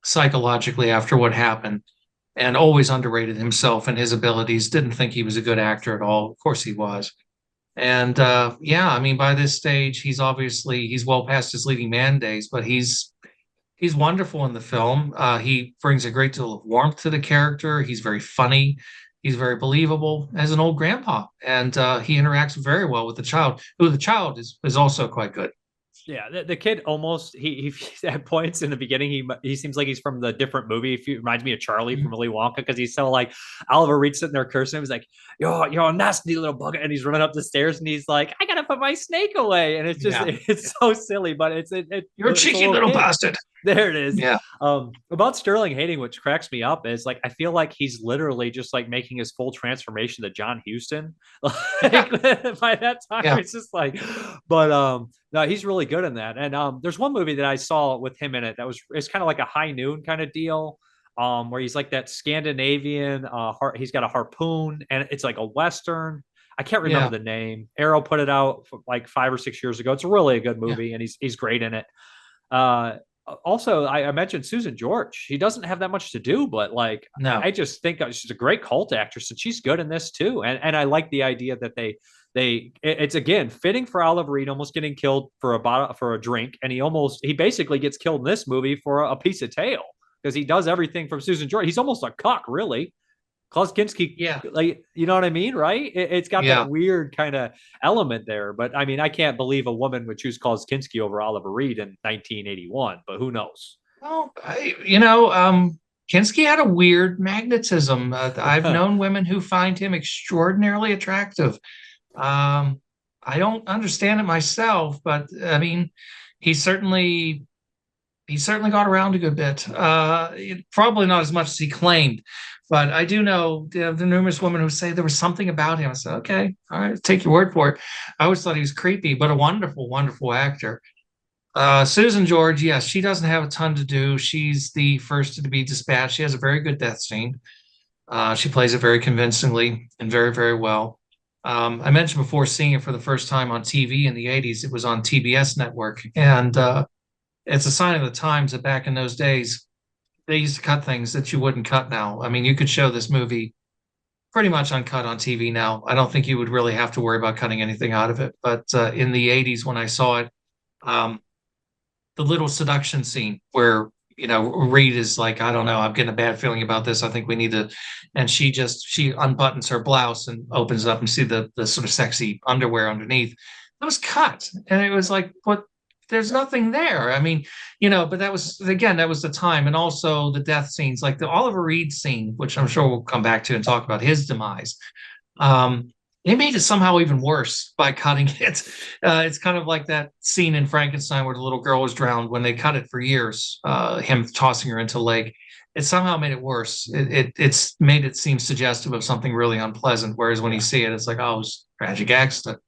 Speaker 4: psychologically after what happened, and always underrated himself and his abilities. Didn't think he was a good actor at all. Of course he was. And by this stage, he's well past his leading man days, but he's wonderful in the film. He brings a great deal of warmth to the character. He's very funny. He's very believable as an old grandpa, and he interacts very well with the child, who the child is also quite good.
Speaker 3: Yeah, the kid almost he at points in the beginning he seems like he's from the different movie. He reminds me of Charlie from Willy Wonka, because he's so like Oliver Reed's sitting there cursing him. He's like, you're a nasty little bug, and he's running up the stairs and he's like, I gotta put my snake away, and it's just it's so silly, but
Speaker 4: you're a cheeky little bastard.
Speaker 3: There it is.
Speaker 4: Yeah.
Speaker 3: About Sterling Hayden, which cracks me up, is like I feel like he's literally just like making his full transformation to John Huston. By that time, it's just like, but no, he's really good in that. And there's one movie that I saw with him in it it's kind of like a High Noon kind of deal, where he's like that Scandinavian. He's got a harpoon, and it's like a Western. I can't remember the name. Arrow put it out like 5 or 6 years ago. It's really a good movie, and he's great in it. Also, I mentioned Susan George. He doesn't have that much to do, but like, no. I just think she's a great cult actress, and she's good in this too. And I like the idea that it's again fitting for Oliver Reed almost getting killed for a drink, and he basically gets killed in this movie for a piece of tail, because he does everything from Susan George. He's almost a cuck, really. Klaus Kinski, like, you know what I mean, right? It's got that weird kind of element there. But I mean, I can't believe a woman would choose Klaus Kinski over Oliver Reed in 1981. But who knows?
Speaker 4: Well, Kinski had a weird magnetism. I've known women who find him extraordinarily attractive. I don't understand it myself, but I mean, he certainly got around a good bit. Probably not as much as he claimed, but I do know the numerous women who say there was something about him. I said, okay, all right, take your word for it. I always thought he was creepy, but a wonderful, wonderful actor. Susan George, yes, she doesn't have a ton to do. She's the first to be dispatched. She has a very good death scene. She plays it very convincingly and very, very well. I mentioned before seeing it for the first time on TV in the 80s. It was on TBS network. And it's a sign of the times that back in those days, they used to cut things that you wouldn't cut now. I mean, you could show this movie pretty much uncut on TV now. I don't think you would really have to worry about cutting anything out of it. But in the 80s, when I saw it, the little seduction scene where, Reed is like, I don't know, I'm getting a bad feeling about this. I think we need to, and she unbuttons her blouse and opens it up and see the sort of sexy underwear underneath. It was cut. And it was like, what? There's nothing there. I mean, but that was the time. And also the death scenes, like the Oliver Reed scene, which I'm sure we'll come back to and talk about his demise. They made it somehow even worse by cutting it. It's kind of like that scene in Frankenstein where the little girl was drowned when they cut it for years, him tossing her into a lake. It somehow made it worse. It's made it seem suggestive of something really unpleasant. Whereas when you see it, it's like, oh, it was a tragic accident.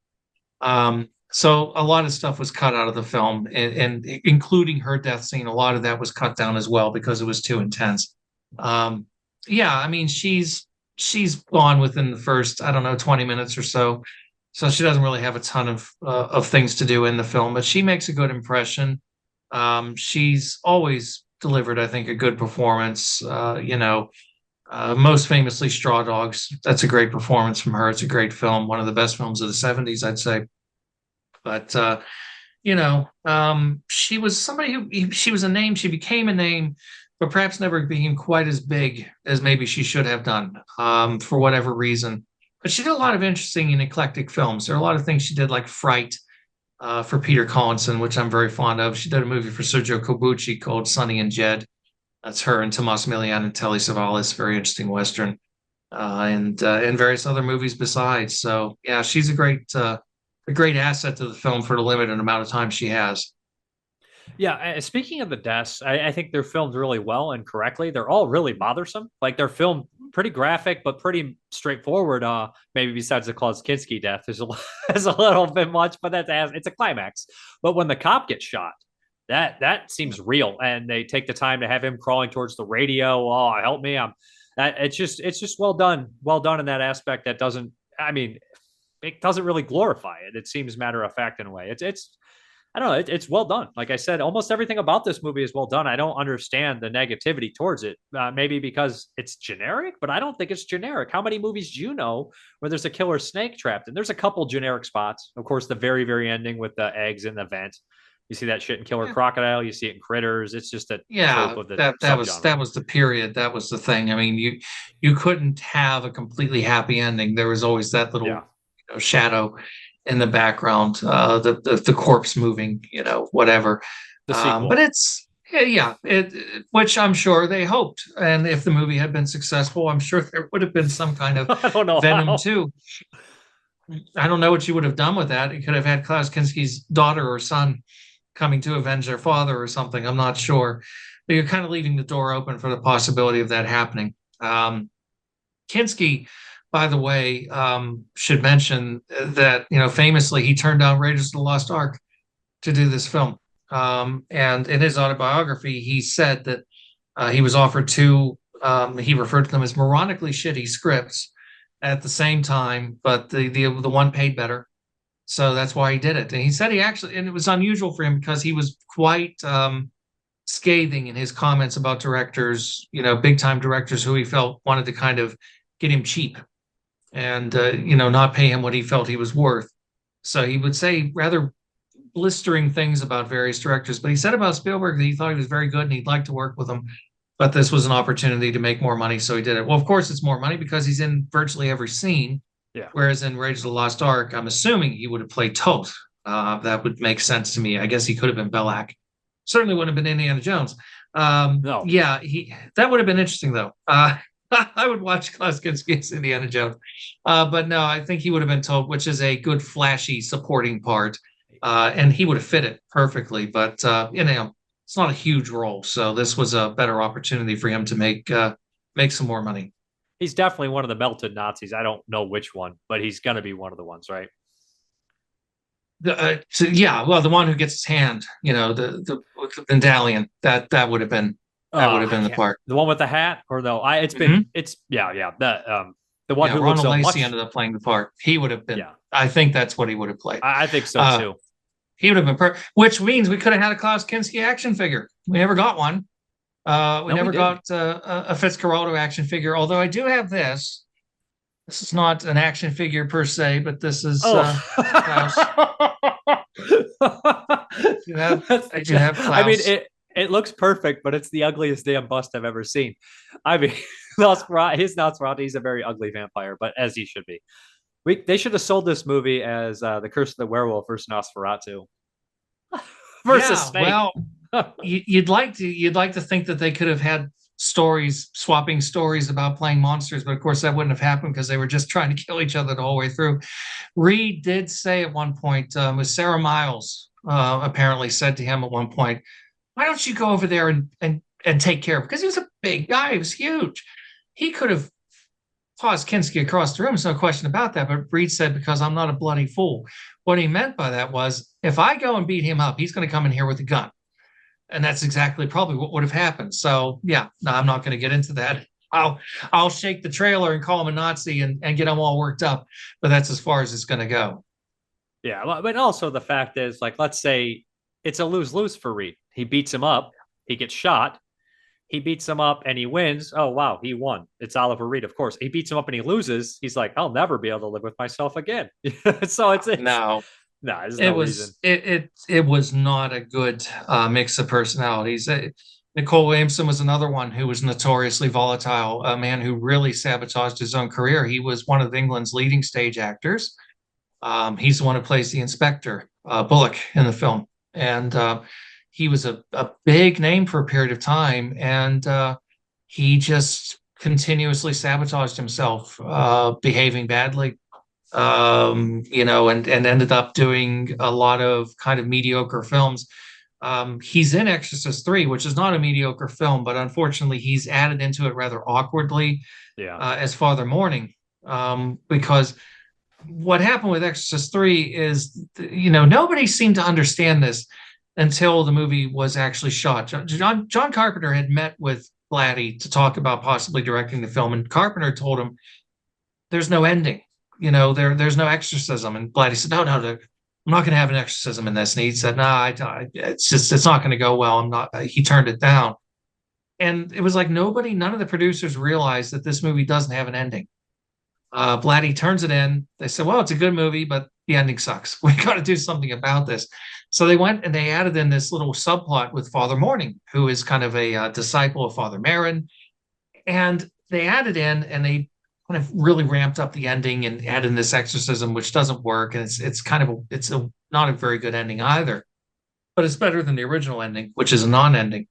Speaker 4: So a lot of stuff was cut out of the film, and including her death scene. A lot of that was cut down as well because it was too intense. I mean, she's gone within the first, 20 minutes or so. So she doesn't really have a ton of things to do in the film, but she makes a good impression. She's always delivered, I think, a good performance. Most famously Straw Dogs. That's a great performance from her. It's a great film, one of the best films of the 70s, I'd say. But, she was somebody she was a name, she became a name, but perhaps never became quite as big as maybe she should have done, for whatever reason. But she did a lot of interesting and eclectic films. There are a lot of things she did, like Fright, for Peter Collinson, which I'm very fond of. She did a movie for Sergio Corbucci called Sonny and Jed. That's her and Tomas Milian and Telly Savalas, very interesting Western, and various other movies besides. So, yeah, she's a great asset to the film for the limited amount of time she has.
Speaker 3: Yeah, speaking of the deaths, I think they're filmed really well and correctly. They're all really bothersome. Like, they're filmed pretty graphic, but pretty straightforward. Maybe besides the Klaus Kinski death, there's a little bit much, but it's a climax. But when the cop gets shot, that seems real, and they take the time to have him crawling towards the radio. Oh, help me! It's just well done in that aspect. That doesn't, it doesn't really glorify it. It seems matter of fact in a way. I don't know. It's well done. Like I said, almost everything about this movie is well done. I don't understand the negativity towards it. Maybe because it's generic, but I don't think it's generic. How many movies do you know where there's a killer snake trapped? And there's a couple generic spots. Of course, the very, very ending with the eggs in the vent. You see that shit in Killer Crocodile. You see it in Critters. It's just a trope of the
Speaker 4: that was the period. That was the thing. I mean, you couldn't have a completely happy ending. There was always that little shadow in the background, the corpse moving, whatever. But it's which I'm sure they hoped. And if the movie had been successful, I'm sure there would have been some kind of Venom 2. I don't know what you would have done with that. You could have had Klaus Kinski's daughter or son coming to avenge their father or something. I'm not sure. But you're kind of leaving the door open for the possibility of that happening. Kinski, by the way, should mention that, famously he turned down Raiders of the Lost Ark to do this film. And in his autobiography, he said that he was offered two, he referred to them as moronically shitty scripts at the same time, but the one paid better. So that's why he did it. And he said and it was unusual for him because he was quite scathing in his comments about directors, big time directors who he felt wanted to kind of get him cheap and, not pay him what he felt he was worth. So he would say rather blistering things about various directors, but he said about Spielberg that he thought he was very good and he'd like to work with him, but this was an opportunity to make more money. So he did it. Well, of course it's more money because he's in virtually every scene. Yeah. Whereas in Raiders of the Lost Ark, I'm assuming he would have played Toth. That would make sense to me. I guess he could have been Belak. Certainly wouldn't have been Indiana Jones.
Speaker 3: No.
Speaker 4: Yeah, that would have been interesting though. I would watch Klaus Kinski as Indiana Jones. But no, I think he would have been told, which is a good, flashy supporting part. And he would have fit it perfectly. But, it's not a huge role. So this was a better opportunity for him to make some more money.
Speaker 3: He's definitely one of the melted Nazis. I don't know which one, but he's going to be one of the ones, right?
Speaker 4: The one who gets his hand, the medallion, that would have been the part.
Speaker 3: The one with the hat, or no? The one who
Speaker 4: Ronald
Speaker 3: looks so
Speaker 4: Lacey ended up playing the part. He would have been. Yeah. I think that's what he would have played.
Speaker 3: I think so too.
Speaker 4: He would have been which means we could have had a Klaus Kinski action figure. We never got one. We never got a Fitzcarraldo action figure. Although I do have this. This is not an action figure per se, but this is. Klaus. I do have Klaus.
Speaker 3: I mean, it looks perfect, but it's the ugliest damn bust I've ever seen. I mean, his Nosferatu, he's a very ugly vampire, but as he should be. They should have sold this movie as The Curse of the Werewolf versus Nosferatu. Versus Snake.
Speaker 4: Well, you'd like to think that they could have had swapping stories about playing monsters, but of course that wouldn't have happened because they were just trying to kill each other the whole way through. Reed did say at one point, Sarah Miles apparently said to him at one point, "Why don't you go over there and take care of it?" Because he was a big guy, he was huge. He could have tossed Kinski across the room, there's no question about that. But Reed said, "Because I'm not a bloody fool." What he meant by that was, if I go and beat him up, he's going to come in here with a gun. And that's exactly probably what would have happened. So yeah, no, I'm not going to get into that. I'll shake the trailer and call him a Nazi and get him all worked up, but that's as far as it's going to go.
Speaker 3: Yeah, but also the fact is, like, let's say it's a lose-lose for Reed. He beats him up, he gets shot, he beats him up and he wins. Oh wow, he won. It's Oliver Reed, of course. He beats him up and he loses. He's like, I'll never be able to live with myself again. So it's
Speaker 4: no. It was not a good mix of personalities. Nicol Williamson was another one who was notoriously volatile, a man who really sabotaged his own career. He was one of England's leading stage actors. He's the one who plays the inspector, Bullock, in the film. And he was a big name for a period of time. And he just continuously sabotaged himself, behaving badly. And ended up doing a lot of kind of mediocre films. He's in Exorcist 3, which is not a mediocre film, but unfortunately he's added into it rather awkwardly as Father Mourning, because what happened with Exorcist 3 is, nobody seemed to understand this until the movie was actually shot. John Carpenter had met with Blatty to talk about possibly directing the film, and Carpenter told him, there's no ending. There's no exorcism. And Blatty said, no, I'm not going to have an exorcism in this. And he said, no, it's not going to go well. He turned it down. And it was like none of the producers realized that this movie doesn't have an ending. Blatty turns it in. They said, well, it's a good movie, but the ending sucks. We got to do something about this. So they went and they added in this little subplot with Father Mourning, who is kind of a disciple of Father Merrin. And they added in and they kind of really ramped up the ending and added in this exorcism, which doesn't work. And it's not a very good ending either, but it's better than the original ending, which is a non-ending.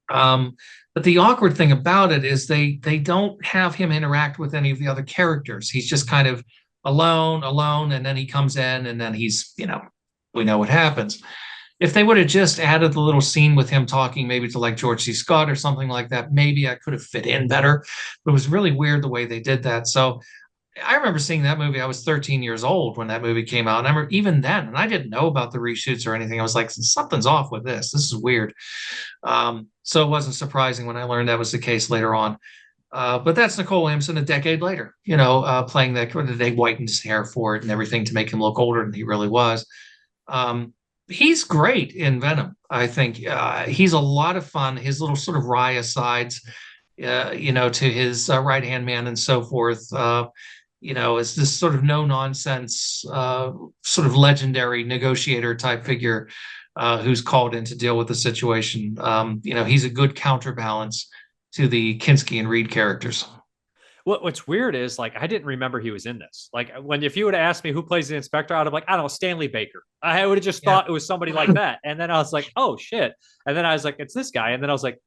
Speaker 4: But the awkward thing about it is they don't have him interact with any of the other characters. He's just kind of alone. And then he comes in and then he's, we know what happens. If they would have just added the little scene with him talking maybe to like George C. Scott or something like that, maybe I could have fit in better. But it was really weird the way they did that. So I remember seeing that movie. I was 13 years old when that movie came out. And I remember even then, and I didn't know about the reshoots or anything. I was like, something's off with this. This is weird. So it wasn't surprising when I learned that was the case later on. But that's Nicol Williamson a decade later, playing that. They whitened his hair for it and everything to make him look older than he really was. He's great in Venom. I think he's a lot of fun. His little sort of wry asides, to his right-hand man and so forth, is this sort of no-nonsense, sort of legendary negotiator type figure who's called in to deal with the situation. He's a good counterbalance to the Kinski and Reed characters.
Speaker 3: What's weird is like I didn't remember he was in this. Like when if you would have asked me who plays the inspector, I'd have like, I don't know, Stanley Baker. I would have just thought it was somebody like that. And then I was like, oh shit. And then I was like, it's this guy. And then I was like,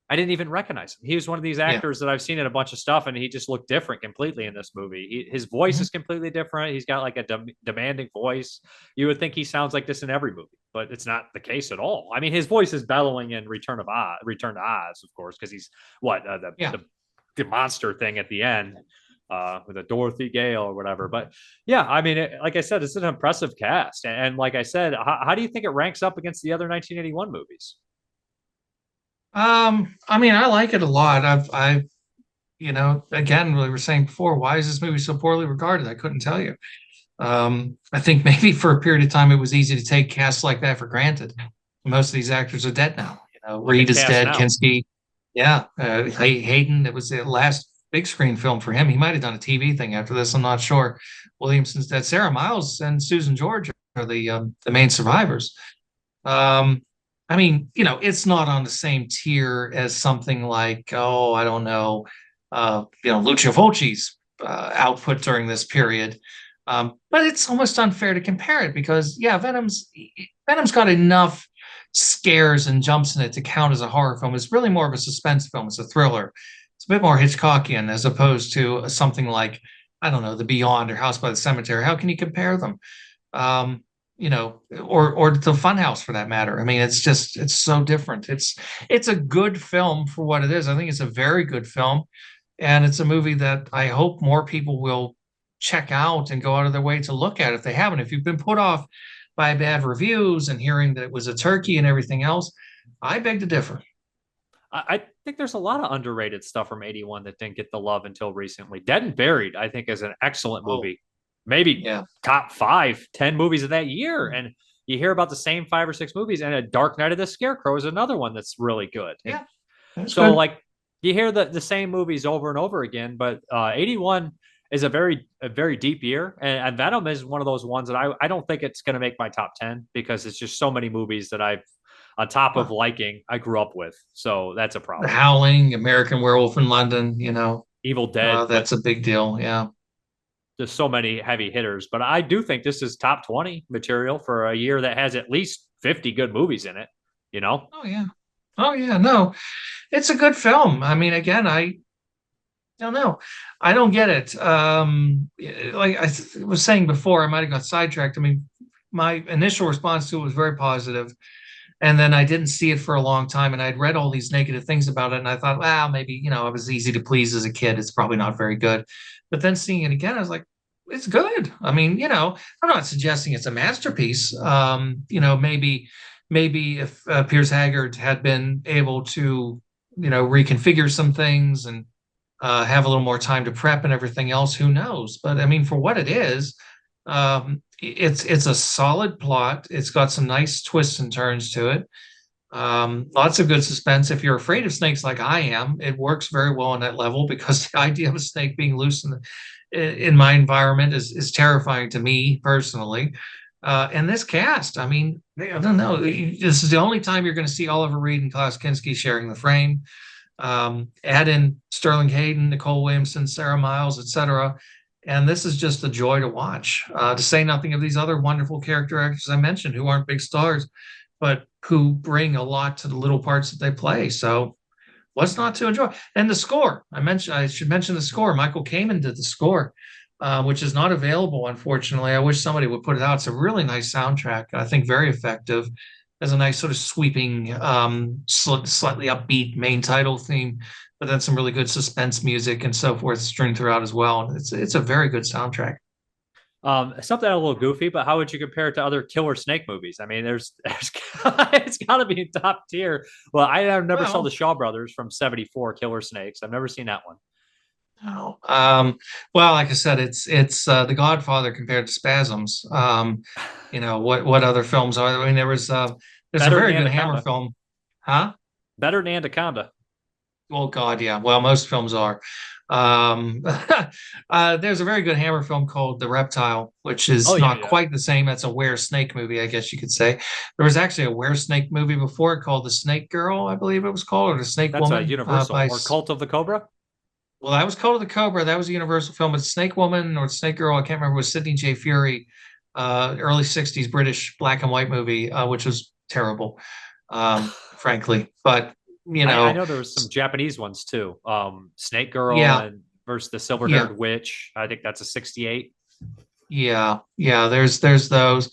Speaker 3: I didn't even recognize him. He was one of these actors that I've seen in a bunch of stuff, and he just looked different completely in this movie. His voice is completely different. He's got like a demanding voice. You would think he sounds like this in every movie, but it's not the case at all. I mean, his voice is bellowing in Return to Oz, of course, because he's the monster thing at the end with a Dorothy Gale or whatever. But yeah, I mean, like I said, it's an impressive cast. And like I said, how do you think it ranks up against the other 1981 movies?
Speaker 4: I mean, I like it a lot. I've, again, we were saying before, why is this movie so poorly regarded? I couldn't tell you. I think maybe for a period of time, it was easy to take casts like that for granted. Most of these actors are dead now. Reed is dead. Kinski. Yeah. Hayden, it was the last big screen film for him. He might have done a TV thing after this. I'm not sure. Williamson's dead. Sarah Miles and Susan George are the main survivors. I mean, it's not on the same tier as something like, I don't know, Lucio Fulci's output during this period. But it's almost unfair to compare it because, Venom's got enough scares and jumps in it to count as a horror film. It's really more of a suspense film. It's a thriller. It's a bit more Hitchcockian as opposed to something like, I don't know, The Beyond or House by the Cemetery. How can you compare them? Or the Funhouse for that matter. I mean, it's so different. It's a good film for what it is. I think it's a very good film, and it's a movie that I hope more people will check out and go out of their way to look at if they haven't. If you've been put off by bad reviews and hearing that it was a turkey and everything else, I beg to differ.
Speaker 3: I think there's a lot of underrated stuff from 81 that didn't get the love until recently. Dead and Buried, I think, is an excellent movie. Maybe top 5-10 movies of that year. And you hear about the same 5 or 6 movies, and A Dark Night of the Scarecrow is another one that's really good.
Speaker 4: Yeah.
Speaker 3: So good. Like you hear the same movies over and over again, but 81 is a very deep year. And Venom is one of those ones that I don't think it's going to make my top 10 because it's just so many movies that I've, on top of liking, I grew up with. So that's a problem.
Speaker 4: The Howling, American Werewolf in London,
Speaker 3: Evil Dead.
Speaker 4: That's a big deal. Yeah.
Speaker 3: There's so many heavy hitters, but I do think this is top 20 material for a year that has at least 50 good movies in it,
Speaker 4: Oh yeah. No, it's a good film. I mean, again, I don't know. I don't get it. Like I was saying before, I might've got sidetracked. I mean, my initial response to it was very positive, and then I didn't see it for a long time, and I'd read all these negative things about it, and I thought, well, maybe, I was easy to please as a kid. It's probably not very good. But then seeing it again, I was like, it's good. I mean, I'm not suggesting it's a masterpiece. Maybe if Piers Haggard had been able to, reconfigure some things and have a little more time to prep and everything else, who knows? But I mean, for what it is, it's a solid plot. It's got some nice twists and turns to it. Lots of good suspense. If you're afraid of snakes like I am, it works very well on that level because the idea of a snake being loose in my environment is terrifying to me personally. And this cast, I mean, I don't know. This is the only time you're going to see Oliver Reed and Klaus Kinski sharing the frame. Add in Sterling Hayden, Nicol Williamson, Sarah Miles, etc. And this is just a joy to watch. To say nothing of these other wonderful character actors I mentioned who aren't big stars, but who bring a lot to the little parts that they play. So what's not to enjoy? And the score, I should mention the score. Michael Kamen did the score, which is not available, unfortunately. I wish somebody would put it out. It's a really nice soundtrack. I think very effective. Has a nice sort of sweeping, slightly upbeat main title theme, but then some really good suspense music and so forth strewn throughout as well. It's a very good soundtrack.
Speaker 3: Something a little goofy, but how would you compare it to other killer snake movies? I mean, it's got to be top tier. Well, I never saw the Shaw Brothers from '74 Killer Snakes. I've never seen that one.
Speaker 4: No. Well, like I said, it's The Godfather compared to Spasms. What other films are there? I mean, there's a very good Hammer film. Huh?
Speaker 3: Better than Anaconda.
Speaker 4: Oh God, yeah. Well, most films are. There's a very good Hammer film called The Reptile, which is not quite the same. That's a were-snake movie, I guess you could say. There was actually a were-snake movie before it called The Snake Girl, I believe it was called, or The Snake Woman.
Speaker 3: That's Universal, or Cult of the Cobra?
Speaker 4: Well, that was Code of the Cobra. That was a Universal film. It's Snake Woman or Snake Girl. I can't remember. It was Sidney J. Fury, early 60s British black and white movie, which was terrible, frankly. But,
Speaker 3: I know there was some Japanese ones too. Snake Girl and versus the Silver-Haired Witch. I think that's a 68.
Speaker 4: Yeah. There's those.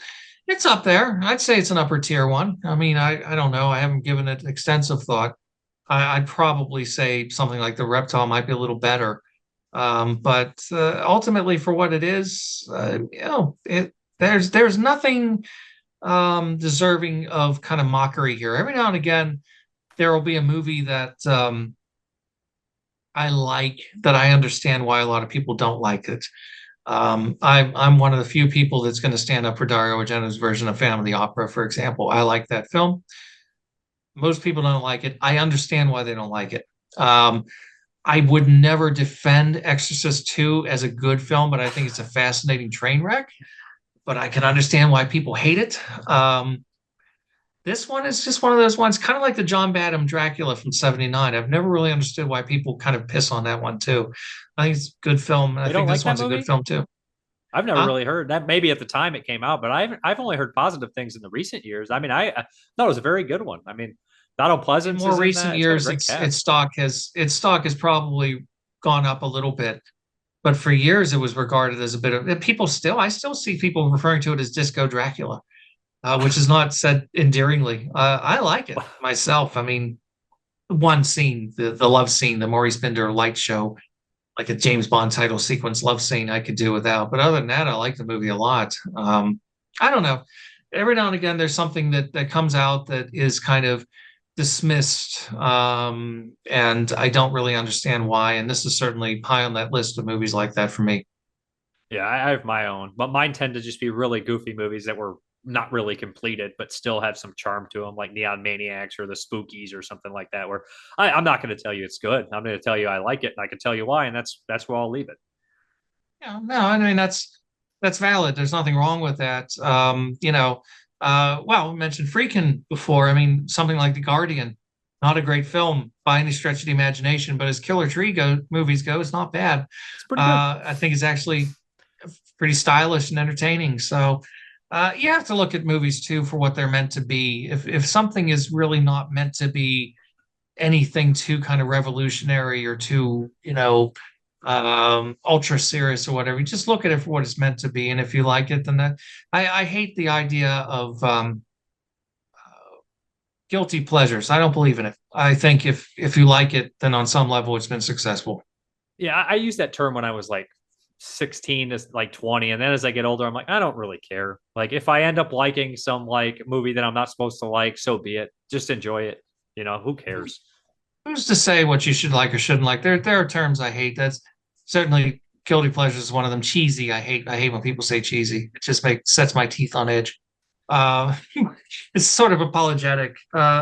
Speaker 4: It's up there. I'd say it's an upper tier one. I mean, I don't know. I haven't given it extensive thought. I'd probably say something like The Reptile might be a little better. But ultimately, for what it is, there's nothing deserving of kind of mockery here. Every now and again, there will be a movie that I like, that I understand why a lot of people don't like it. I'm one of the few people that's going to stand up for Dario Argento's version of Phantom of the Opera, for example. I like that film. Most people don't like it. I understand why they don't like it. I would never defend Exorcist 2 as a good film, but I think it's a fascinating train wreck. But I can understand why people hate it. This one is just one of those ones, kind of like the John Badham Dracula from '79. I've never really understood why people kind of piss on that one too. I think it's a good film. I think this one's a good film too.
Speaker 3: I've never really heard that. Maybe at the time it came out, but I've only heard positive things in the recent years. I mean, I thought it was a very good one. I mean, Donald Pleasance.
Speaker 4: In more recent years, its stock has probably gone up a little bit, but for years it was regarded as a bit of I still see people referring to it as Disco Dracula, which is not said endearingly. I like it myself. I mean, one scene, the love scene, the Maurice Binder light show, like a James Bond title sequence love scene, I could do without. But other than that, I like the movie a lot. I don't know. Every now and again, there's something that comes out that is kind of dismissed, and I don't really understand why. And this is certainly high on that list of movies like that for me.
Speaker 3: Yeah, I have my own, but mine tend to just be really goofy movies that were not really completed, but still have some charm to them, like Neon Maniacs or the Spookies or something like that, where I'm not going to tell you it's good. I'm going to tell you I like it, and I can tell you why, and that's where I'll leave it.
Speaker 4: Yeah, no, I mean, that's valid. There's nothing wrong with that. We mentioned Friedkin before. I mean, something like The Guardian, not a great film by any stretch of the imagination, but as Killer Tree movies go, it's not bad.
Speaker 3: It's pretty good.
Speaker 4: I think it's actually pretty stylish and entertaining. So you have to look at movies too for what they're meant to be. If something is really not meant to be anything too kind of revolutionary or too, ultra serious or whatever, you just look at it for what it's meant to be. And if you like it, then I hate the idea of guilty pleasures. I don't believe in it. I think if you like it, then on some level it's been successful.
Speaker 3: Yeah, I used that term when I was like 16 to like 20, and then as I get older, I'm like, I don't really care. Like, if I end up liking some like movie that I'm not supposed to like, so be it. Just enjoy it. Who cares?
Speaker 4: Who's to say what you should like or shouldn't like? There are terms I hate. That's certainly guilty pleasure is one of them. Cheesy, I hate when people say cheesy. It just sets my teeth on edge. It's sort of apologetic,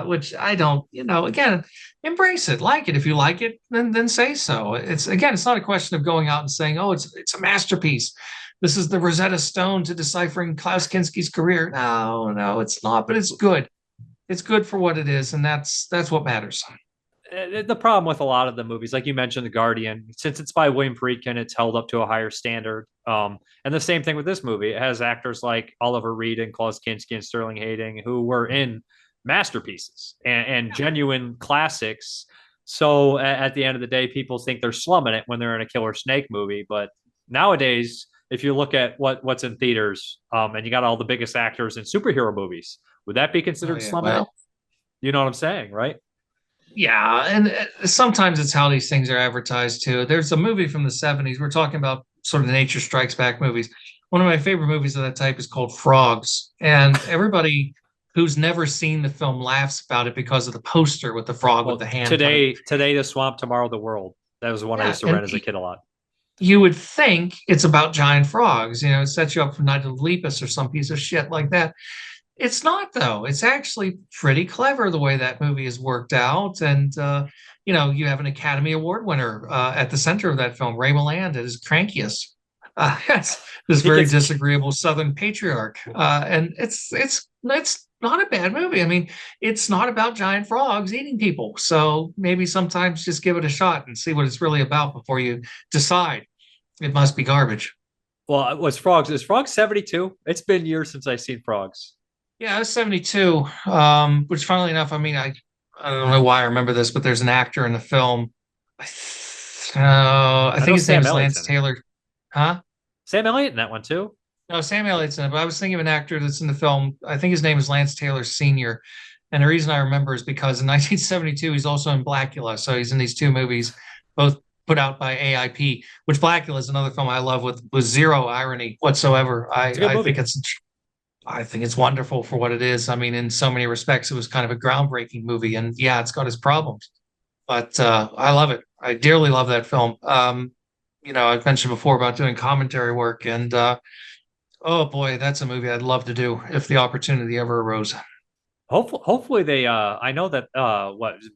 Speaker 4: which I don't. Again, embrace it, like it. If you like it, then say so. It's not a question of going out and saying, "Oh, it's a masterpiece. This is the Rosetta Stone to deciphering Klaus Kinski's career." No, it's not. But it's good. It's good for what it is, and that's what matters.
Speaker 3: The problem with a lot of the movies, like you mentioned, The Guardian, since it's by William Friedkin, it's held up to a higher standard. And the same thing with this movie. It has actors like Oliver Reed and Klaus Kinski and Sterling Hayden, who were in masterpieces and genuine classics. So at the end of the day, people think they're slumming it when they're in a Killer Snake movie. But nowadays, if you look at what's in theaters, and you got all the biggest actors in superhero movies, would that be considered slumming it? You know what I'm saying, right?
Speaker 4: Yeah, and sometimes it's how these things are advertised too. There's a movie from the 70s. We're talking about sort of Nature Strikes Back movies. One of my favorite movies of that type is called Frogs. And everybody who's never seen the film laughs about it because of the poster with the frog with the hand.
Speaker 3: Today the swamp, tomorrow the world. That was the one I used to rent as a kid a lot.
Speaker 4: You would think it's about giant frogs. It sets you up for Night of the Lepus or some piece of shit like that. It's not, though. It's actually pretty clever the way that movie is worked out. And, you have an Academy Award winner at the center of that film, Ray Milland, at his crankiest. This very disagreeable Southern patriarch. And it's not a bad movie. I mean, it's not about giant frogs eating people. So maybe sometimes just give it a shot and see what it's really about before you decide it must be garbage.
Speaker 3: Well, it was Frogs. Is Frogs 72? It's been years since I've seen Frogs.
Speaker 4: Yeah, I was 72. Which funnily enough, I mean, I don't know why I remember this, but there's an actor in the film. I think his name is Lance Taylor. Huh?
Speaker 3: Sam Elliott in that one too?
Speaker 4: No, Sam Elliott's in it, but I was thinking of an actor that's in the film. I think his name is Lance Taylor Sr. And the reason I remember is because in 1972, he's also in Blackula. So he's in these two movies, both put out by AIP, which Blackula is another film I love with zero irony whatsoever. I think it's wonderful for what it is. I mean, in so many respects, it was kind of a groundbreaking movie. And yeah, it's got its problems, but I love it. I dearly love that film. I've mentioned before about doing commentary work, and oh boy, that's a movie I'd love to do if the opportunity ever arose.
Speaker 3: Hopefully they. I know that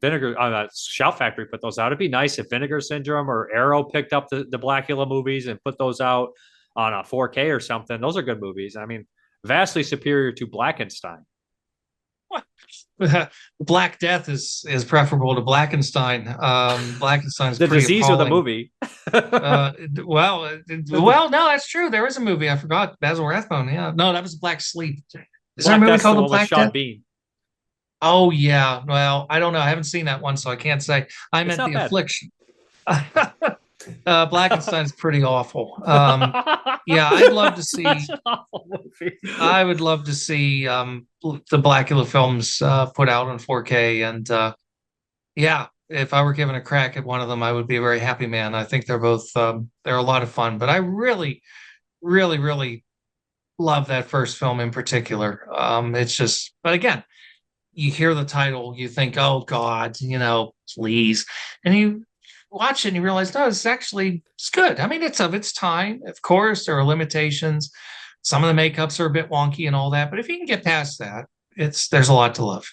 Speaker 3: Vinegar Shout Factory put those out. It'd be nice if Vinegar Syndrome or Arrow picked up the Blackula movies and put those out on a 4K or something. Those are good movies. I mean, vastly superior to Blackenstein.
Speaker 4: Black Death is preferable to Blackenstein. Blackenstein's
Speaker 3: the
Speaker 4: pretty
Speaker 3: disease
Speaker 4: appalling.
Speaker 3: of the movie.
Speaker 4: Well, no, that's true. There is a movie. I forgot. Basil Rathbone. Yeah, no, that was Black Sleep. Is there a movie called The Black Death?
Speaker 3: Bean.
Speaker 4: Oh yeah. Well, I don't know. I haven't seen that one, so I can't say. I meant The Affliction. Blackenstein's pretty awful. Yeah, I'd love to see. I would love to see the Blackula films put out on 4K, and yeah, if I were given a crack at one of them, I would be a very happy man. I think they're both they're a lot of fun, but I really, really, really love that first film in particular. It's just, but again, you hear the title, you think, oh God, please, and you watch it and you realize, no, it's good. I mean, it's of its time. Of course, there are limitations. Some of the makeups are a bit wonky and all that, but if you can get past that, there's a lot to love.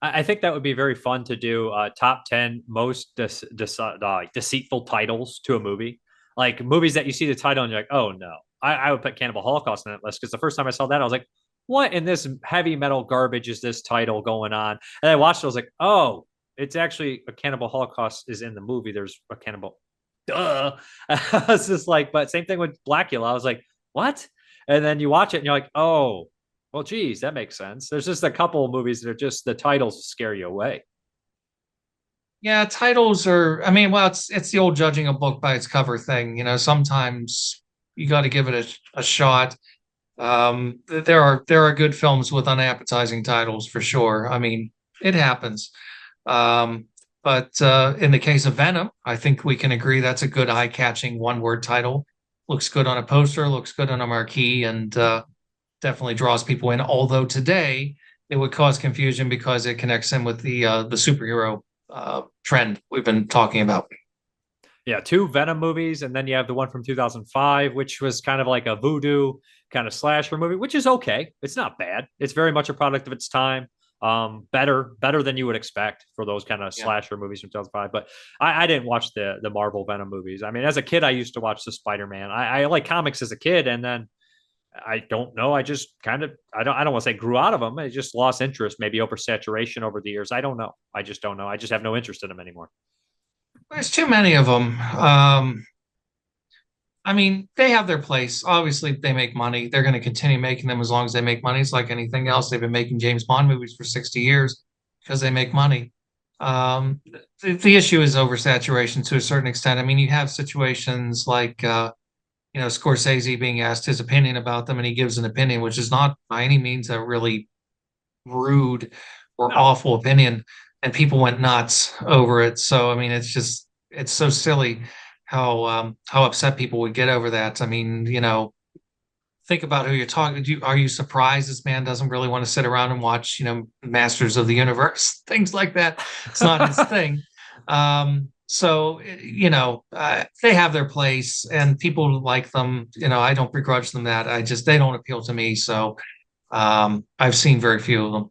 Speaker 3: I think that would be very fun to do. Top 10 most deceitful titles to a movie, like movies that you see the title and you're like, oh no. I would put Cannibal Holocaust on that list because the first time I saw that, I was like, what in this heavy metal garbage is this title going on? And I watched it, I was like, oh, it's actually a Cannibal Holocaust is in the movie. There's a cannibal. Duh. I was just like, but same thing with Blackula. I was like, what? And then you watch it and you're like, oh, well, geez, that makes sense. There's just a couple of movies that are just the titles scare you away.
Speaker 4: Yeah, titles are, I mean, well, it's the old judging a book by its cover thing. Sometimes you got to give it a shot. There are good films with unappetizing titles for sure. I mean, it happens. But in the case of Venom, I think we can agree that's a good eye-catching one-word title. Looks good on a poster, looks good on a marquee, and definitely draws people in. Although today it would cause confusion because it connects in with the superhero trend we've been talking about.
Speaker 3: Yeah, 2 Venom movies, and then you have the one from 2005, which was kind of like a voodoo kind of slasher movie, which is okay. It's not bad. It's very much a product of its time. Better than you would expect for those kind of slasher movies from 2005. But I didn't watch the Marvel Venom movies. I mean, as a kid, I used to watch the Spider-Man. I like comics as a kid, and then I don't know. I just kind of I don't want to say grew out of them. I just lost interest, maybe oversaturation over the years. I don't know. I just don't know. I just have no interest in them anymore.
Speaker 4: There's too many of them. I mean, they have their place. Obviously, they make money. They're going to continue making them as long as they make money. It's like anything else. They've been making James Bond movies for 60 years because they make money. The issue is oversaturation to a certain extent. I mean, you have situations like, Scorsese being asked his opinion about them, and he gives an opinion, which is not by any means a really rude or awful opinion, and people went nuts over it. So, I mean, it's so silly how upset people would get over that. I mean, think about who you're talking to. Are you surprised this man doesn't really want to sit around and watch, Masters of the Universe, things like that? It's not his thing. So, they have their place and people like them. I don't begrudge them that. They don't appeal to me. So I've seen very few of them.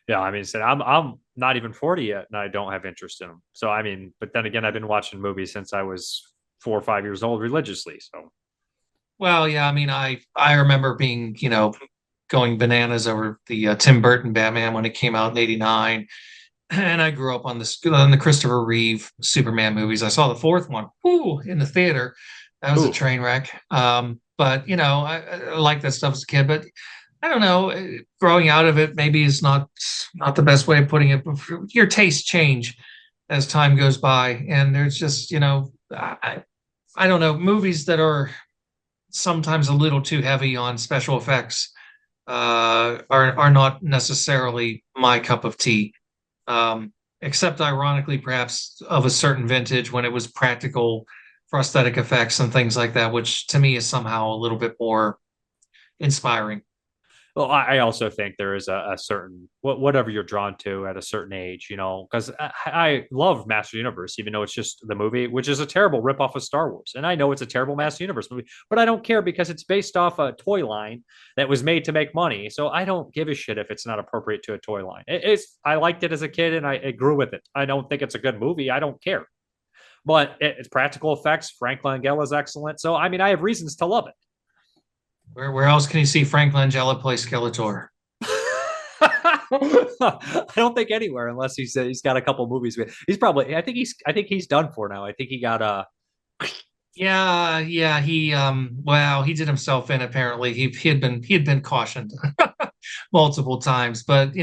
Speaker 3: Yeah, I mean, I'm not even 40 yet, and I don't have interest in them. So, I mean, but then again, I've been watching movies since I was 4 or 5 years old religiously. So,
Speaker 4: well, yeah, I mean, I remember being, going bananas over the Tim Burton Batman when it came out in '89. And I grew up on the Christopher Reeve Superman movies. I saw the fourth one in the theater. That was a train wreck. But I like that stuff as a kid. But I don't know, growing out of it maybe is not the best way of putting it. Your tastes change as time goes by, and there's just I don't know, movies that are sometimes a little too heavy on special effects are not necessarily my cup of tea. Except ironically, perhaps of a certain vintage when it was practical prosthetic effects and things like that, which to me is somehow a little bit more inspiring.
Speaker 3: Well, I also think there is a certain whatever you're drawn to at a certain age, because I love Master Universe, even though it's just the movie, which is a terrible ripoff of Star Wars. And I know it's a terrible Master Universe movie, but I don't care because it's based off a toy line that was made to make money. So I don't give a shit if it's not appropriate to a toy line. I liked it as a kid and I grew with it. I don't think it's a good movie. I don't care. But it's practical effects. Frank Langella is excellent. So, I mean, I have reasons to love it.
Speaker 4: Where else can you see Frank Langella play Skeletor?
Speaker 3: I don't think anywhere unless he's got a couple movies. He's probably I think he's done for now. I think he got
Speaker 4: Yeah, he he did himself in. Apparently he had been cautioned multiple times, but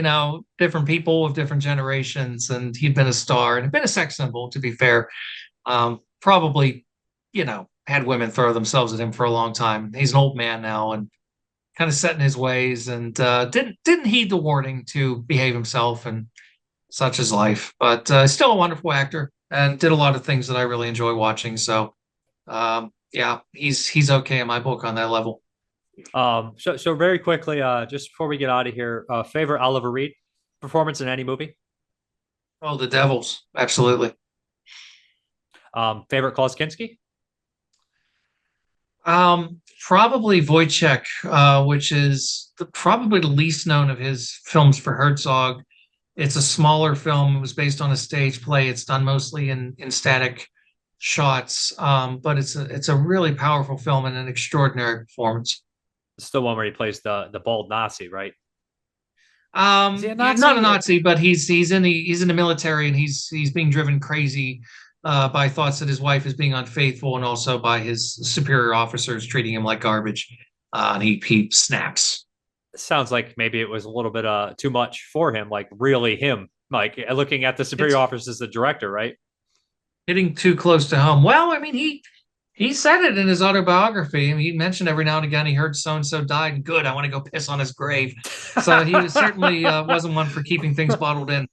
Speaker 4: different people of different generations, and he'd been a star and been a sex symbol, to be fair. Probably had women throw themselves at him for a long time. He's an old man now and kind of set in his ways, and didn't heed the warning to behave himself, and such is life. But still a wonderful actor and did a lot of things that I really enjoy watching. So he's okay in my book on that level.
Speaker 3: So very quickly, just before we get out of here, favorite Oliver Reed performance in any movie?
Speaker 4: Oh, The Devils, absolutely.
Speaker 3: Favorite Klaus Kinski?
Speaker 4: Probably Wojciech, which is probably the least known of his films for Herzog. It's a smaller film. It was based on a stage play. It's done mostly in static shots, but it's a really powerful film and an extraordinary performance.
Speaker 3: It's the one where he plays the bald Nazi, right?
Speaker 4: Is he a Nazi? Not a Nazi, but he's in the military, and he's being driven crazy by thoughts that his wife is being unfaithful, and also by his superior officers treating him like garbage. And he snaps.
Speaker 3: Sounds like maybe it was a little bit too much for him, like really him, like looking at the superior officers as the director, right?
Speaker 4: Hitting too close to home. Well, I mean, he said it in his autobiography. I mean, he mentioned every now and again he heard so-and-so died, and good, I want to go piss on his grave. So he certainly wasn't one for keeping things bottled in.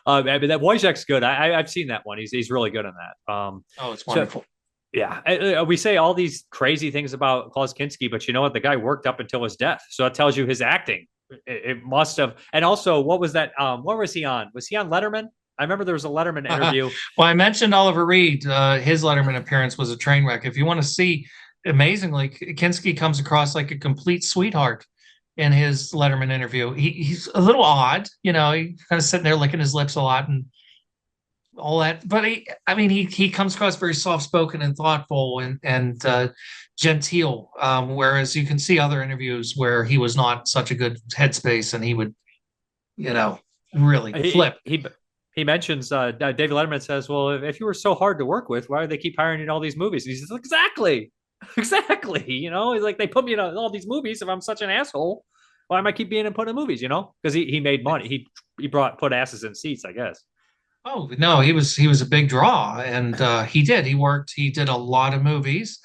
Speaker 3: I mean, that Wojciech's good. I've seen that one. He's really good in that.
Speaker 4: It's wonderful.
Speaker 3: So, yeah, we say all these crazy things about Klaus Kinski, but you know what? The guy worked up until his death, so that tells you his acting. It must have. And also, what was that? What was he on? Was he on Letterman? I remember there was a Letterman interview.
Speaker 4: Well, I mentioned Oliver Reed. His Letterman appearance was a train wreck. If you want to see, amazingly, Kinski comes across like a complete sweetheart in his Letterman interview. He's a little odd, he kind of sitting there licking his lips a lot and all that. But he comes across very soft-spoken and thoughtful and genteel. Whereas you can see other interviews where he was not such a good headspace, and he would, really flip.
Speaker 3: He mentions David Letterman says, well, if you were so hard to work with, why do they keep hiring you in all these movies? And he says, exactly. He's like, they put me in all these movies. If I'm such an asshole, why am I keep being put in movies? Because he made money. He put asses in seats, I guess.
Speaker 4: Oh no, he was a big draw, and he did a lot of movies.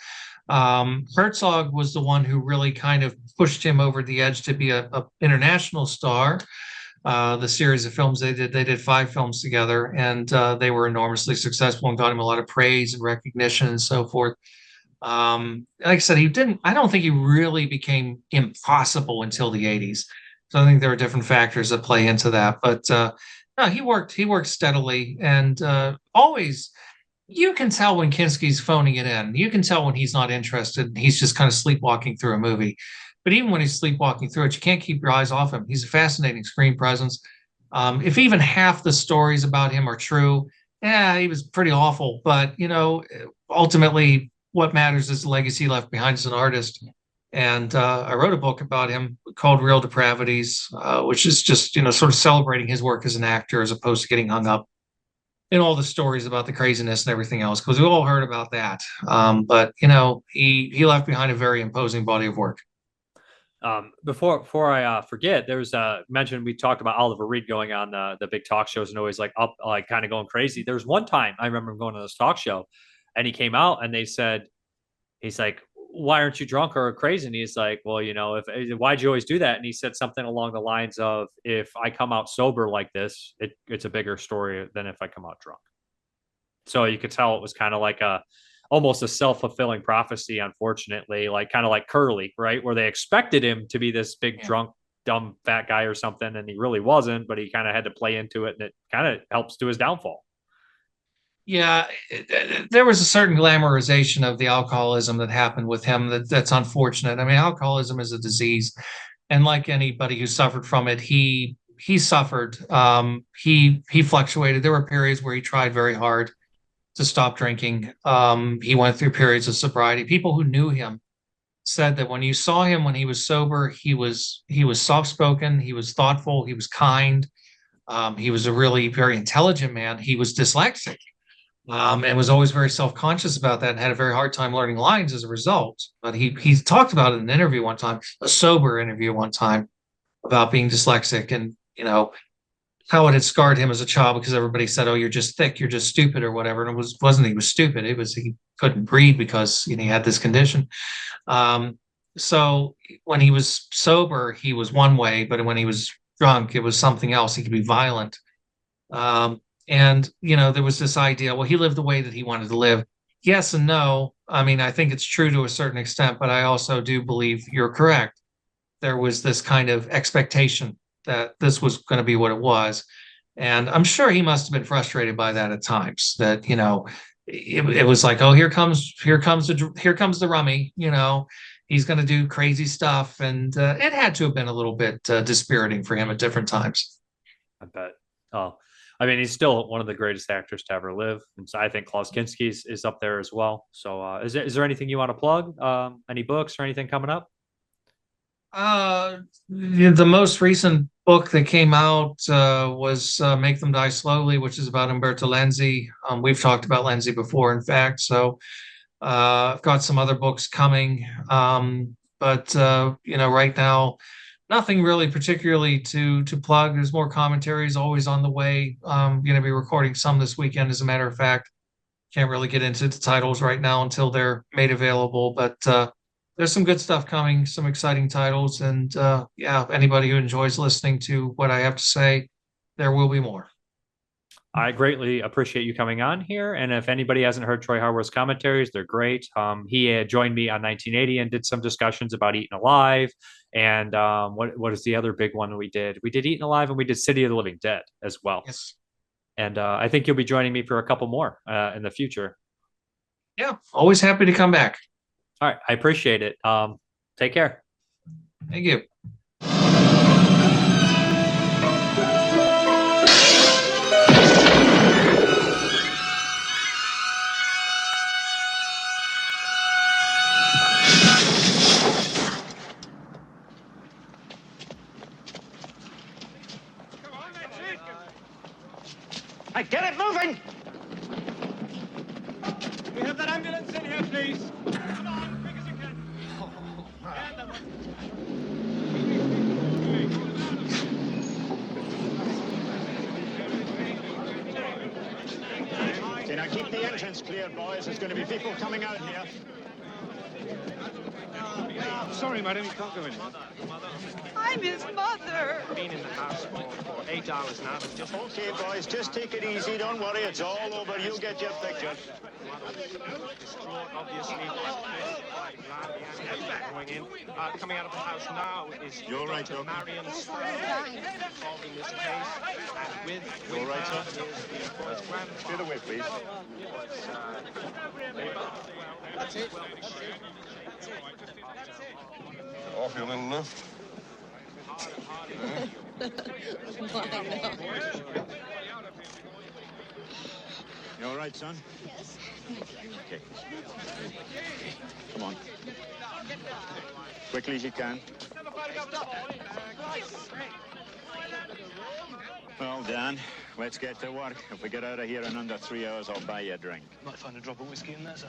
Speaker 4: Herzog was the one who really kind of pushed him over the edge to be a international star. The series of films they did 5 films together, and they were enormously successful and got him a lot of praise and recognition and so forth. Like I said, I don't think he really became impossible until the 80s. So I think there are different factors that play into that. But no, he worked steadily, and always, you can tell when Kinski's phoning it in. You can tell when he's not interested. He's just kind of sleepwalking through a movie. But even when he's sleepwalking through it, you can't keep your eyes off him. He's a fascinating screen presence. If even half the stories about him are true, he was pretty awful. But, ultimately, what matters is the legacy left behind as an artist. And I wrote a book about him called Real Depravities, which is just, sort of celebrating his work as an actor as opposed to getting hung up in all the stories about the craziness and everything else, because we all heard about that. But he left behind a very imposing body of work.
Speaker 3: Before I forget, there's mentioned we talked about Oliver Reed going on the big talk shows and always like up, like kind of going crazy. There's one time I remember him going to this talk show, and he came out and they said, he's like, "Why aren't you drunk or crazy?" And he's like, "Well, why'd you always do that?" And he said something along the lines of, "If I come out sober like this, it's a bigger story than if I come out drunk." So you could tell it was kind of like almost a self-fulfilling prophecy, unfortunately, like kind of like Curly, right? Where they expected him to be this big, drunk, dumb, fat guy or something, and he really wasn't, but he kind of had to play into it, and it kind of helps to his downfall.
Speaker 4: Yeah, there was a certain glamorization of the alcoholism that happened with him that's unfortunate. I mean, alcoholism is a disease, and like anybody who suffered from it, he suffered. He fluctuated. There were periods where he tried very hard to stop drinking. He went through periods of sobriety. People who knew him said that when you saw him when he was sober, he was soft-spoken, he was thoughtful, he was kind. He was a really very intelligent man. He was dyslexic. And was always very self-conscious about that and had a very hard time learning lines as a result. But he talked about it in an interview one time, a sober interview one time, about being dyslexic and, how it had scarred him as a child because everybody said, "Oh, you're just thick, you're just stupid," or whatever. And it wasn't he was stupid. It was he couldn't breathe because he had this condition. So when he was sober, he was one way, but when he was drunk, it was something else. He could be violent. And, there was this idea, well, he lived the way that he wanted to live. Yes and no. I mean, I think it's true to a certain extent, but I also do believe you're correct. There was this kind of expectation that this was going to be what it was. And I'm sure he must have been frustrated by that at times, that, it was like, oh, here comes the rummy, he's going to do crazy stuff. And it had to have been a little bit dispiriting for him at different times.
Speaker 3: I bet. Oh, I mean, he's still one of the greatest actors to ever live. And so I think Klaus Kinski is up there as well. So is there anything you want to plug? Any books or anything coming up?
Speaker 4: The most recent book that came out was Make Them Die Slowly, which is about Umberto Lenzi. We've talked about Lenzi before, in fact. So I've got some other books coming. But right now, nothing really particularly to plug. There's more commentaries always on the way. I'm going to be recording some this weekend, as a matter of fact. Can't really get into the titles right now until they're made available, but there's some good stuff coming, some exciting titles. And anybody who enjoys listening to what I have to say, there will be more.
Speaker 3: I greatly appreciate you coming on here. And if anybody hasn't heard Troy Howarth's commentaries, they're great. He had joined me on 1980 and did some discussions about Eaten Alive. And what is the other big one we did? We did Eaten Alive and we did City of the Living Dead as well.
Speaker 4: Yes.
Speaker 3: And I think you'll be joining me for a couple more in the future.
Speaker 4: Yeah, always happy to come back.
Speaker 3: All right. I appreciate it. Take care.
Speaker 4: Thank you.
Speaker 10: Hey, get it moving!
Speaker 11: We have that ambulance in here, please. Come on, quick as you can.
Speaker 12: Okay, now keep the entrance clear, boys. There's going to be people coming out here.
Speaker 11: Sorry, madam, you can't go in.
Speaker 13: I'm his mother.
Speaker 11: Been in the house for 8 hours now. Just
Speaker 12: Okay, boys, just take it easy. Don't worry, it's all over. You'll get your picture.
Speaker 11: distraught, obviously. Going in. Coming out of the house now is Dr. Marion Stone, involved in this case, and with her is the boy's grandfather.
Speaker 12: Get away, please.
Speaker 11: That's it.
Speaker 12: Off your little lift. You all right, son?
Speaker 13: Yes.
Speaker 12: Okay. Come on. Quickly as you can. Well, Dan, let's get to work. If we get out of here in under 3 hours, I'll buy you a drink.
Speaker 11: Might find a drop of whiskey in there, sir.